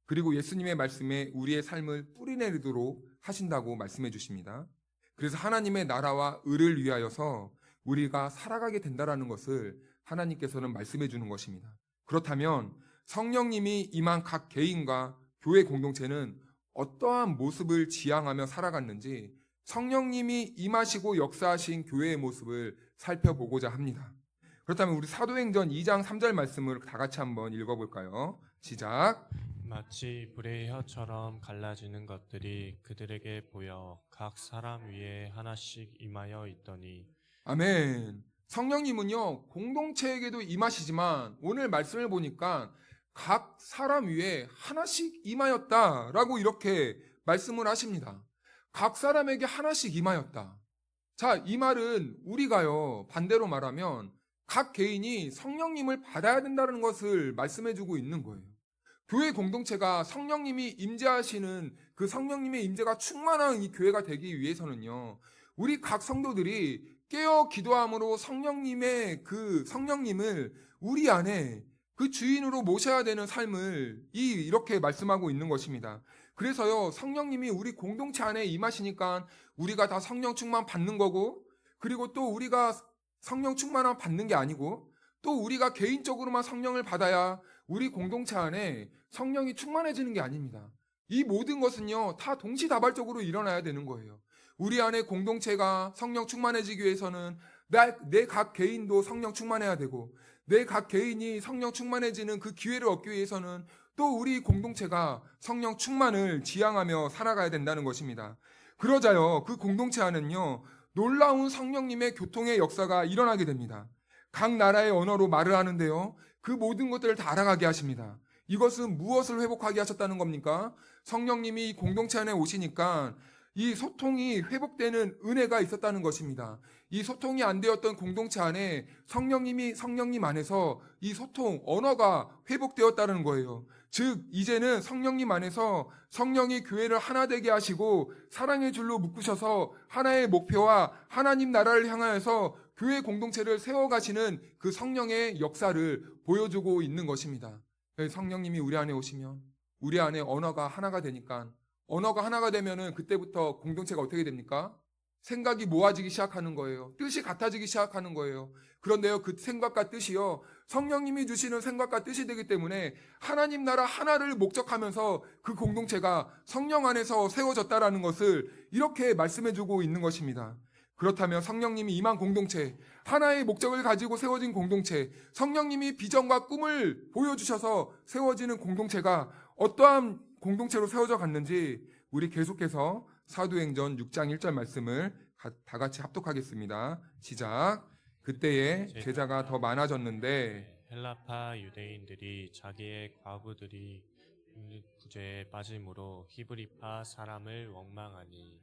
그리고 예수님의 말씀에 우리의 삶을 뿌리내리도록 하신다고 말씀해 주십니다. 그래서 하나님의 나라와 의를 위하여서 우리가 살아가게 된다는 것을 하나님께서는 말씀해 주는 것입니다. 그렇다면 성령님이 임한 각 개인과 교회 공동체는 어떠한 모습을 지향하며 살아갔는지 성령님이 임하시고 역사하신 교회의 모습을 살펴보고자 합니다. 그렇다면 우리 사도행전 2장 3절 말씀을 다 같이 한번 읽어볼까요? 시작. 마치 불의 혀처럼 갈라지는 것들이 그들에게 보여 각 사람 위에 하나씩 임하여 있더니 아멘. 성령님은요, 공동체에게도 임하시지만 오늘 말씀을 보니까 각 사람 위에 하나씩 임하였다라고 이렇게 말씀을 하십니다. 각 사람에게 하나씩 임하였다. 자, 이 말은 우리가요, 반대로 말하면 각 개인이 성령님을 받아야 된다는 것을 말씀해주고 있는 거예요. 교회 공동체가 성령님이 임재하시는 그 성령님의 임재가 충만한 이 교회가 되기 위해서는요, 우리 각 성도들이 깨어 기도함으로 성령님의 그 성령님을 우리 안에 그 주인으로 모셔야 되는 삶을 이렇게 말씀하고 있는 것입니다. 그래서요, 성령님이 우리 공동체 안에 임하시니까 우리가 다 성령 충만 받는 거고, 그리고 또 우리가 성령 충만함 받는 게 아니고 또 우리가 개인적으로만 성령을 받아야 우리 공동체 안에 성령이 충만해지는 게 아닙니다. 이 모든 것은요, 다 동시다발적으로 일어나야 되는 거예요. 우리 안에 공동체가 성령 충만해지기 위해서는 내 각 개인도 성령 충만해야 되고 내 각 개인이 성령 충만해지는 그 기회를 얻기 위해서는 또 우리 공동체가 성령 충만을 지향하며 살아가야 된다는 것입니다. 그러자요, 그 공동체 안은요, 놀라운 성령님의 교통의 역사가 일어나게 됩니다. 각 나라의 언어로 말을 하는데요, 그 모든 것들을 다 알아가게 하십니다. 이것은 무엇을 회복하게 하셨다는 겁니까? 성령님이 공동체 안에 오시니까 이 소통이 회복되는 은혜가 있었다는 것입니다. 이 소통이 안 되었던 공동체 안에 성령님 안에서 이 소통, 언어가 회복되었다는 거예요. 즉, 이제는 성령님 안에서 성령이 교회를 하나 되게 하시고 사랑의 줄로 묶으셔서 하나의 목표와 하나님 나라를 향하여서 교회 공동체를 세워가시는 그 성령의 역사를 보여주고 있는 것입니다. 성령님이 우리 안에 오시면 우리 안에 언어가 하나가 되니까, 언어가 하나가 되면은 그때부터 공동체가 어떻게 됩니까? 생각이 모아지기 시작하는 거예요. 뜻이 같아지기 시작하는 거예요. 그런데요, 그 생각과 뜻이요, 성령님이 주시는 생각과 뜻이 되기 때문에 하나님 나라 하나를 목적하면서 그 공동체가 성령 안에서 세워졌다라는 것을 이렇게 말씀해주고 있는 것입니다. 그렇다면 성령님이 임한 공동체, 하나의 목적을 가지고 세워진 공동체, 성령님이 비전과 꿈을 보여주셔서 세워지는 공동체가 어떠한 공동체로 세워져 갔는지 우리 계속해서 사도행전 6장 1절 말씀을 다 같이 합독하겠습니다. 시작. 그때에 제자가 더 많아졌는데 헬라파 유대인들이 자기의 과부들이 부재에 빠짐으로 히브리파 사람을 원망하니.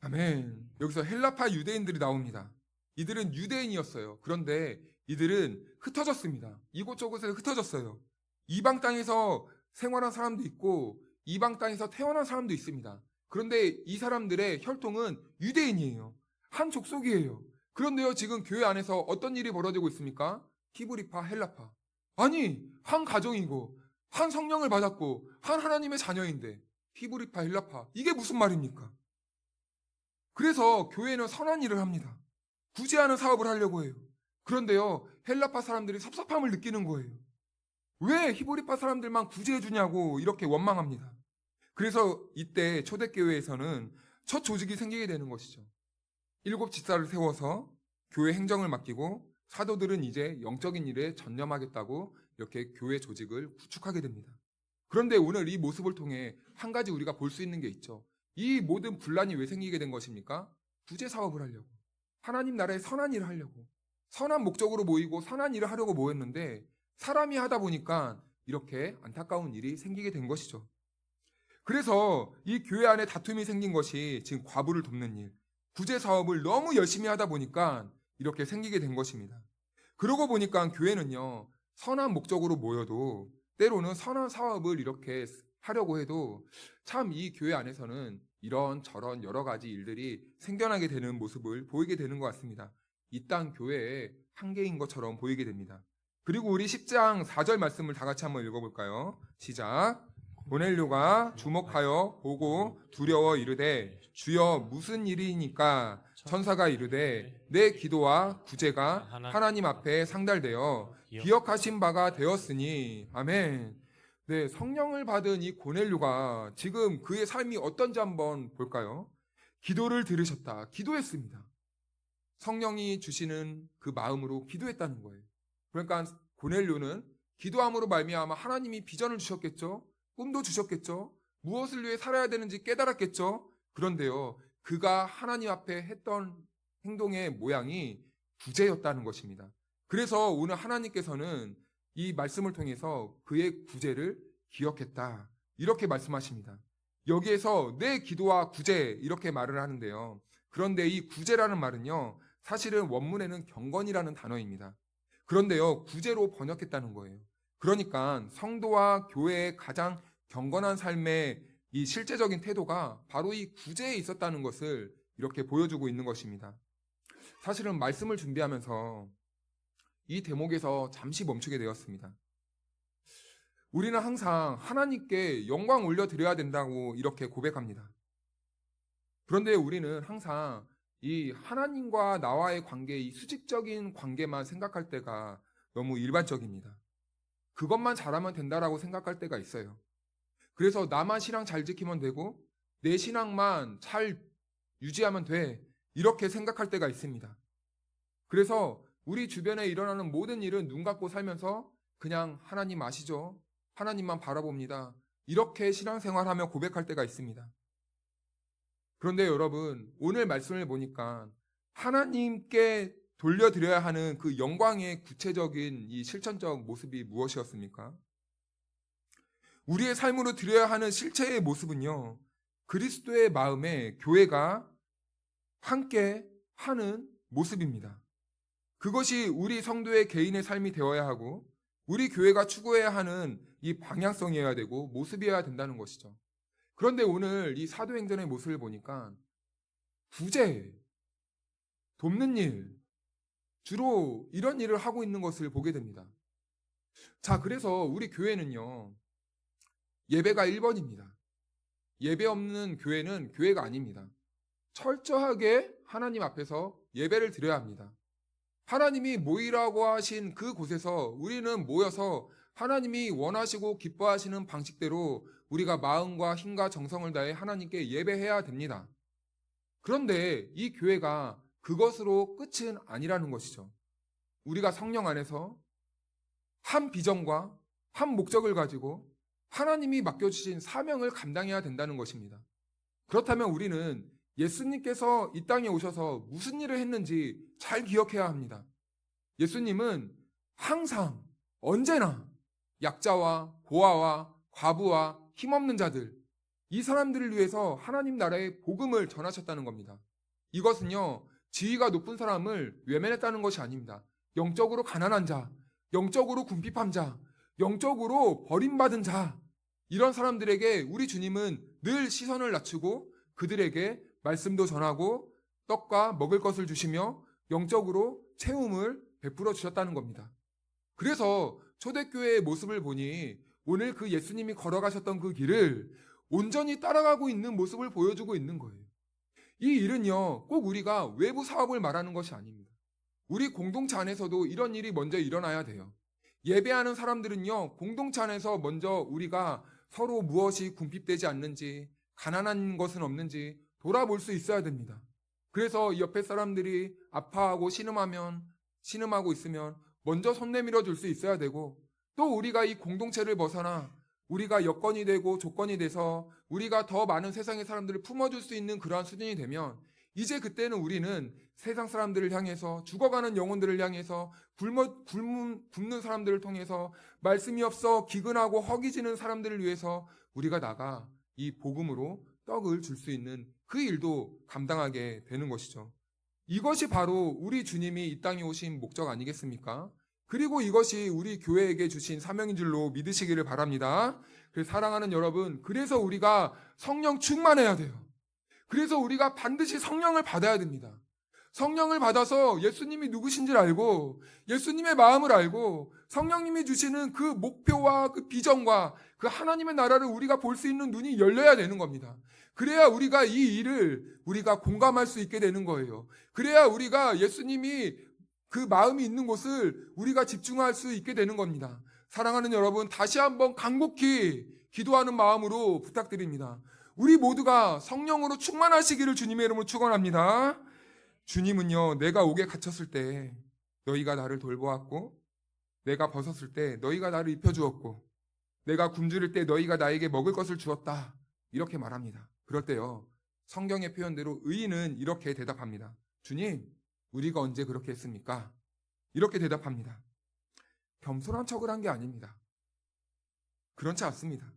아멘. 여기서 헬라파 유대인들이 나옵니다. 이들은 유대인이었어요. 그런데 이들은 흩어졌습니다. 이곳저곳에 흩어졌어요. 이방 땅에서 생활한 사람도 있고 이방 땅에서 태어난 사람도 있습니다. 그런데 이 사람들의 혈통은 유대인이에요. 한 족속이에요. 그런데요, 지금 교회 안에서 어떤 일이 벌어지고 있습니까? 히브리파, 헬라파. 아니, 한 가정이고 한 성령을 받았고 한 하나님의 자녀인데 히브리파, 헬라파. 이게 무슨 말입니까? 그래서 교회는 선한 일을 합니다. 구제하는 사업을 하려고 해요. 그런데요, 헬라파 사람들이 섭섭함을 느끼는 거예요. 왜 히브리파 사람들만 구제해 주냐고 이렇게 원망합니다. 그래서 이때 초대교회에서는 첫 조직이 생기게 되는 것이죠. 7 집사를 세워서 교회 행정을 맡기고 사도들은 이제 영적인 일에 전념하겠다고 이렇게 교회 조직을 구축하게 됩니다. 그런데 오늘 이 모습을 통해 한 가지 우리가 볼 수 있는 게 있죠. 이 모든 분란이 왜 생기게 된 것입니까? 구제 사업을 하려고, 하나님 나라의 선한 일을 하려고, 선한 목적으로 모이고 선한 일을 하려고 모였는데 사람이 하다 보니까 이렇게 안타까운 일이 생기게 된 것이죠. 그래서 이 교회 안에 다툼이 생긴 것이 지금 과부를 돕는 일, 구제 사업을 너무 열심히 하다 보니까 이렇게 생기게 된 것입니다. 그러고 보니까 교회는요, 선한 목적으로 모여도 때로는 선한 사업을 이렇게 하려고 해도 참 이 교회 안에서는 이런 저런 여러 가지 일들이 생겨나게 되는 모습을 보이게 되는 것 같습니다. 이 땅 교회의 한계인 것처럼 보이게 됩니다. 그리고 우리 10장 4절 말씀을 다 같이 한번 읽어볼까요? 시작. 고넬료가 주목하여 보고 두려워 이르되 주여 무슨 일이니까? 천사가 이르되 내 기도와 구제가 하나님 앞에 상달되어 기억하신 바가 되었으니. 아멘. 네, 성령을 받은 이 고넬료가 지금 그의 삶이 어떤지 한번 볼까요? 기도를 들으셨다. 기도했습니다. 성령이 주시는 그 마음으로 기도했다는 거예요. 그러니까 고넬료는 기도함으로 말미암아 하나님이 비전을 주셨겠죠. 꿈도 주셨겠죠. 무엇을 위해 살아야 되는지 깨달았겠죠. 그런데요, 그가 하나님 앞에 했던 행동의 모양이 구제였다는 것입니다. 그래서 오늘 하나님께서는 이 말씀을 통해서 그의 구제를 기억했다, 이렇게 말씀하십니다. 여기에서 내 기도와 구제 이렇게 말을 하는데요. 그런데 이 구제라는 말은요, 사실은 원문에는 경건이라는 단어입니다. 그런데요, 구제로 번역했다는 거예요. 그러니까 성도와 교회의 가장 경건한 삶의 이 실제적인 태도가 바로 이 구제에 있었다는 것을 이렇게 보여주고 있는 것입니다. 사실은 말씀을 준비하면서 이 대목에서 잠시 멈추게 되었습니다. 우리는 항상 하나님께 영광 올려드려야 된다고 이렇게 고백합니다. 그런데 우리는 항상 이 하나님과 나와의 관계, 이 수직적인 관계만 생각할 때가 너무 일반적입니다. 그것만 잘하면 된다라고 생각할 때가 있어요. 그래서 나만 신앙 잘 지키면 되고 내 신앙만 잘 유지하면 돼, 이렇게 생각할 때가 있습니다. 그래서 우리 주변에 일어나는 모든 일은 눈 감고 살면서 그냥 하나님 아시죠? 하나님만 바라봅니다, 이렇게 신앙생활하며 고백할 때가 있습니다. 그런데 여러분, 오늘 말씀을 보니까 하나님께 돌려드려야 하는 그 영광의 구체적인 이 실천적 모습이 무엇이었습니까? 우리의 삶으로 드려야 하는 실체의 모습은요, 그리스도의 마음에 교회가 함께 하는 모습입니다. 그것이 우리 성도의 개인의 삶이 되어야 하고 우리 교회가 추구해야 하는 이 방향성이어야 되고 모습이어야 된다는 것이죠. 그런데 오늘 이 사도행전의 모습을 보니까 구제, 돕는 일, 주로 이런 일을 하고 있는 것을 보게 됩니다. 자, 그래서 우리 교회는요, 예배가 1번입니다. 예배 없는 교회는 교회가 아닙니다. 철저하게 하나님 앞에서 예배를 드려야 합니다. 하나님이 모이라고 하신 그곳에서 우리는 모여서 하나님이 원하시고 기뻐하시는 방식대로 우리가 마음과 힘과 정성을 다해 하나님께 예배해야 됩니다. 그런데 이 교회가 그것으로 끝은 아니라는 것이죠. 우리가 성령 안에서 한 비전과 한 목적을 가지고 하나님이 맡겨주신 사명을 감당해야 된다는 것입니다. 그렇다면 우리는 예수님께서 이 땅에 오셔서 무슨 일을 했는지 잘 기억해야 합니다. 예수님은 항상 언제나 약자와 고아와 과부와 힘없는 자들, 이 사람들을 위해서 하나님 나라의 복음을 전하셨다는 겁니다. 이것은요, 지위가 높은 사람을 외면했다는 것이 아닙니다. 영적으로 가난한 자, 영적으로 궁핍한 자, 영적으로 버림받은 자, 이런 사람들에게 우리 주님은 늘 시선을 낮추고 그들에게 말씀도 전하고 떡과 먹을 것을 주시며 영적으로 채움을 베풀어 주셨다는 겁니다. 그래서 초대교회의 모습을 보니 오늘 그 예수님이 걸어가셨던 그 길을 온전히 따라가고 있는 모습을 보여주고 있는 거예요. 이 일은요, 꼭 우리가 외부 사업을 말하는 것이 아닙니다. 우리 공동체 안에서도 이런 일이 먼저 일어나야 돼요. 예배하는 사람들은요, 공동체 안에서 먼저 우리가 서로 무엇이 궁핍되지 않는지, 가난한 것은 없는지 돌아볼 수 있어야 됩니다. 그래서 옆에 사람들이 아파하고 신음하고 있으면 먼저 손 내밀어 줄 수 있어야 되고, 또 우리가 이 공동체를 벗어나 우리가 여건이 되고 조건이 돼서 우리가 더 많은 세상의 사람들을 품어줄 수 있는 그러한 수준이 되면 이제 그때는 우리는 세상 사람들을 향해서, 죽어가는 영혼들을 향해서, 굶는 사람들을 통해서, 말씀이 없어 기근하고 허기지는 사람들을 위해서 우리가 나가 이 복음으로 떡을 줄 수 있는 그 일도 감당하게 되는 것이죠. 이것이 바로 우리 주님이 이 땅에 오신 목적 아니겠습니까? 그리고 이것이 우리 교회에게 주신 사명인 줄로 믿으시기를 바랍니다. 사랑하는 여러분, 그래서 우리가 성령 충만해야 돼요. 그래서 우리가 반드시 성령을 받아야 됩니다. 성령을 받아서 예수님이 누구신지를 알고 예수님의 마음을 알고 성령님이 주시는 그 목표와 그 비전과 그 하나님의 나라를 우리가 볼 수 있는 눈이 열려야 되는 겁니다. 그래야 우리가 이 일을 우리가 공감할 수 있게 되는 거예요. 그래야 우리가 예수님이 그 마음이 있는 곳을 우리가 집중할 수 있게 되는 겁니다. 사랑하는 여러분, 다시 한번 간곡히 기도하는 마음으로 부탁드립니다. 우리 모두가 성령으로 충만하시기를 주님의 이름으로 축원합니다. 주님은요, 내가 옥에 갇혔을 때 너희가 나를 돌보았고, 내가 벗었을 때 너희가 나를 입혀주었고, 내가 굶주릴 때 너희가 나에게 먹을 것을 주었다, 이렇게 말합니다. 그럴 때요, 성경의 표현대로 의인은 이렇게 대답합니다. 주님, 우리가 언제 그렇게 했습니까? 이렇게 대답합니다. 겸손한 척을 한 게 아닙니다. 그렇지 않습니다.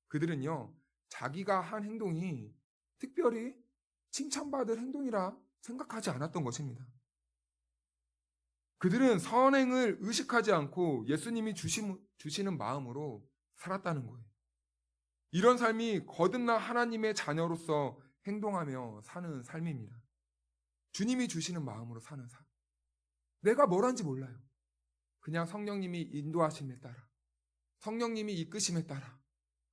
그들은요, 자기가 한 행동이 특별히 칭찬받을 행동이라 생각하지 않았던 것입니다. 그들은 선행을 의식하지 않고 예수님이 주시는 마음으로 살았다는 거예요. 이런 삶이 거듭난 하나님의 자녀로서 행동하며 사는 삶입니다. 주님이 주시는 마음으로 사는 삶. 내가 뭘 한지 몰라요. 그냥 성령님이 인도하심에 따라, 성령님이 이끄심에 따라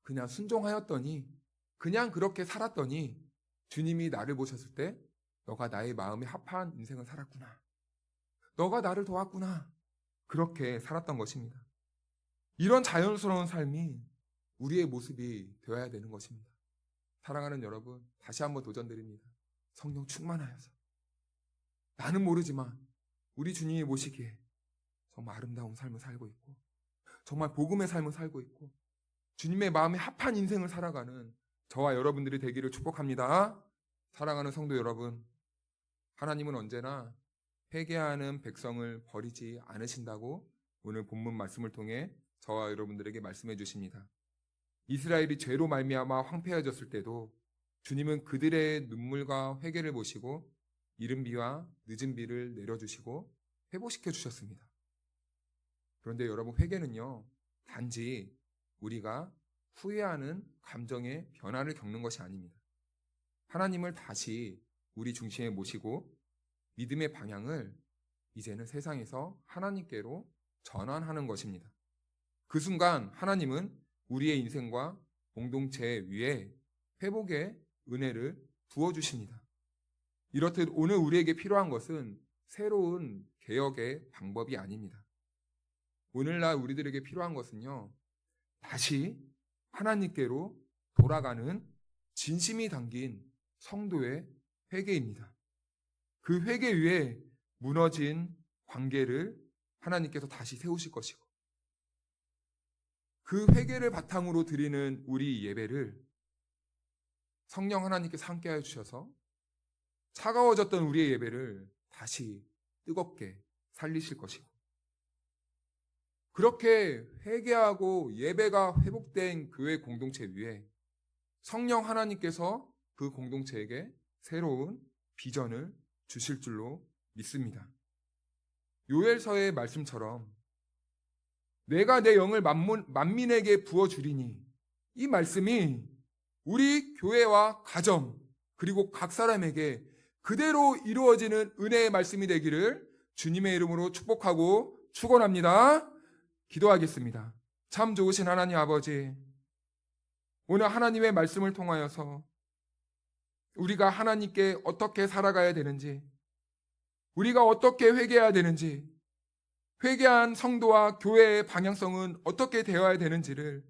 그냥 순종하였더니, 그냥 그렇게 살았더니 주님이 나를 보셨을 때 너가 나의 마음에 합한 인생을 살았구나, 너가 나를 도왔구나, 그렇게 살았던 것입니다. 이런 자연스러운 삶이 우리의 모습이 되어야 되는 것입니다. 사랑하는 여러분, 다시 한번 도전드립니다. 성령 충만하여서 나는 모르지만 우리 주님이 보시기에 정말 아름다운 삶을 살고 있고, 정말 복음의 삶을 살고 있고, 주님의 마음에 합한 인생을 살아가는 저와 여러분들이 되기를 축복합니다. 사랑하는 성도 여러분, 하나님은 언제나 회개하는 백성을 버리지 않으신다고 오늘 본문 말씀을 통해 저와 여러분들에게 말씀해 주십니다. 이스라엘이 죄로 말미암아 황폐해졌을 때도 주님은 그들의 눈물과 회개를 보시고 이른 비와 늦은 비를 내려주시고 회복시켜 주셨습니다. 그런데 여러분, 회개는요, 단지 우리가 후회하는 감정의 변화를 겪는 것이 아닙니다. 하나님을 다시 우리 중심에 모시고 믿음의 방향을 이제는 세상에서 하나님께로 전환하는 것입니다. 그 순간 하나님은 우리의 인생과 공동체 위에 회복의 은혜를 부어주십니다. 이렇듯 오늘 우리에게 필요한 것은 새로운 개혁의 방법이 아닙니다. 오늘날 우리들에게 필요한 것은요, 다시 하나님께로 돌아가는 진심이 담긴 성도의 회개입니다. 그 회개 위에 무너진 관계를 하나님께서 다시 세우실 것이고, 그 회개를 바탕으로 드리는 우리 예배를 성령 하나님께서 함께하여 주셔서 차가워졌던 우리의 예배를 다시 뜨겁게 살리실 것이고, 그렇게 회개하고 예배가 회복된 교회 공동체 위에 성령 하나님께서 그 공동체에게 새로운 비전을 주실 줄로 믿습니다. 요엘서의 말씀처럼 내가 내 영을 만민에게 부어주리니, 이 말씀이 우리 교회와 가정 그리고 각 사람에게 그대로 이루어지는 은혜의 말씀이 되기를 주님의 이름으로 축복하고 축원합니다. 기도하겠습니다. 참 좋으신 하나님 아버지, 오늘 하나님의 말씀을 통하여서 우리가 하나님께 어떻게 살아가야 되는지, 우리가 어떻게 회개해야 되는지, 회개한 성도와 교회의 방향성은 어떻게 되어야 되는지를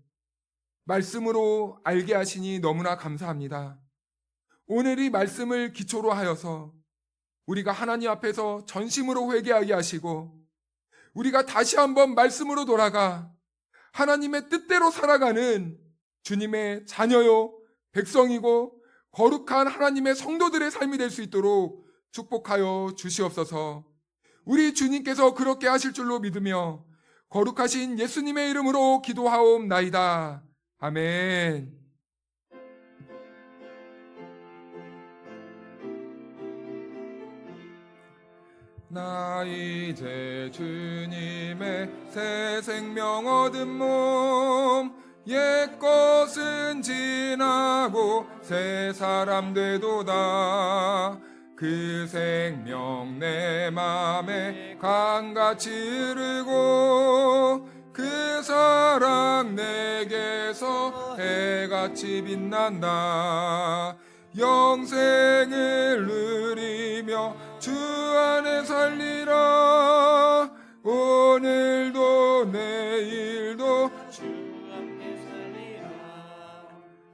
말씀으로 알게 하시니 너무나 감사합니다. 오늘 이 말씀을 기초로 하여서 우리가 하나님 앞에서 전심으로 회개하게 하시고, 우리가 다시 한번 말씀으로 돌아가 하나님의 뜻대로 살아가는 주님의 자녀요 백성이고 거룩한 하나님의 성도들의 삶이 될 수 있도록 축복하여 주시옵소서. 우리 주님께서 그렇게 하실 줄로 믿으며 거룩하신 예수님의 이름으로 기도하옵나이다. 아멘. 나 이제 주님의 새 생명 얻은 몸, 옛것은 지나고 새 사람 되도다. 그 생명 내 맘에 강같이 흐르고 그 사랑 내게서 해같이 빛난다. 영생을 누리며 주 안에 살리라. 오늘도 내일도 주 안에 살리라.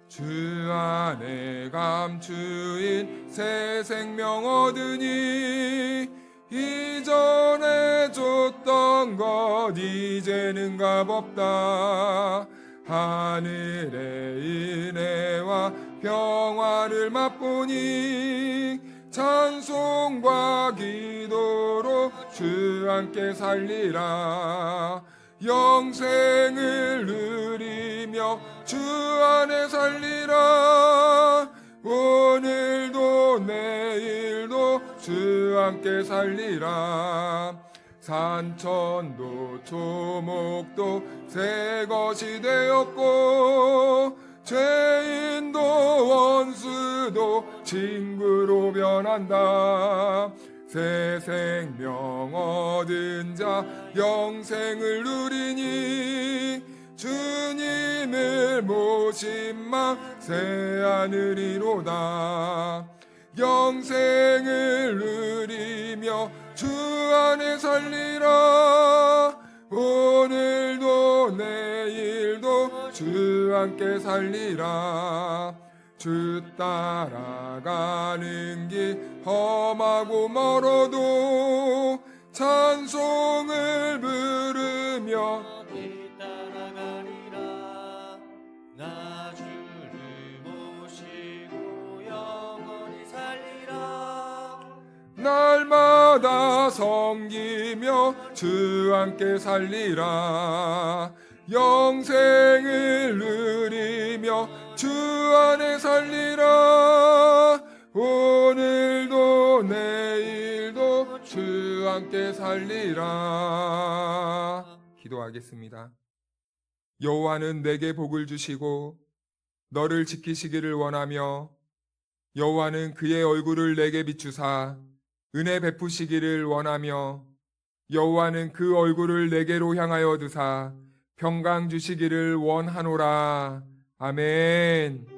주 안에 감추인 새 생명 얻으니 이전에 줬던 것 이제는 값없다. 하늘의 은혜와 평화를 맛보니 찬송과 기도로 주 함께 살리라. 영생을 누리며 주 안에 살리라. 오늘도 내일도 주 함께 살리라. 산천도 초목도 새 것이 되었고 죄인도 원수도 친구로 변한다. 새 생명 얻은 자 영생을 누리니 주님을 모심마 새 하늘이로다. 영생을 누리며 주 안에 살리라. 오늘도 내일도 주 함께 살리라. 주 따라가는 길 험하고 멀어도 찬송을 부르며 따라가리라. 나 주를 모시고 영원히 살리라. 날마다 섬기며 주 함께 살리라. 영생을 누리며 주 안에 살리라. 함께 살리라. 기도하겠습니다. 여호와는 내게 복을 주시고 너를 지키시기를 원하며 여호와는 그의 얼굴을 내게 비추사 은혜 베푸시기를 원하며 여호와는 그 얼굴을 내게로 향하여 두사 평강 주시기를 원하노라. 아멘.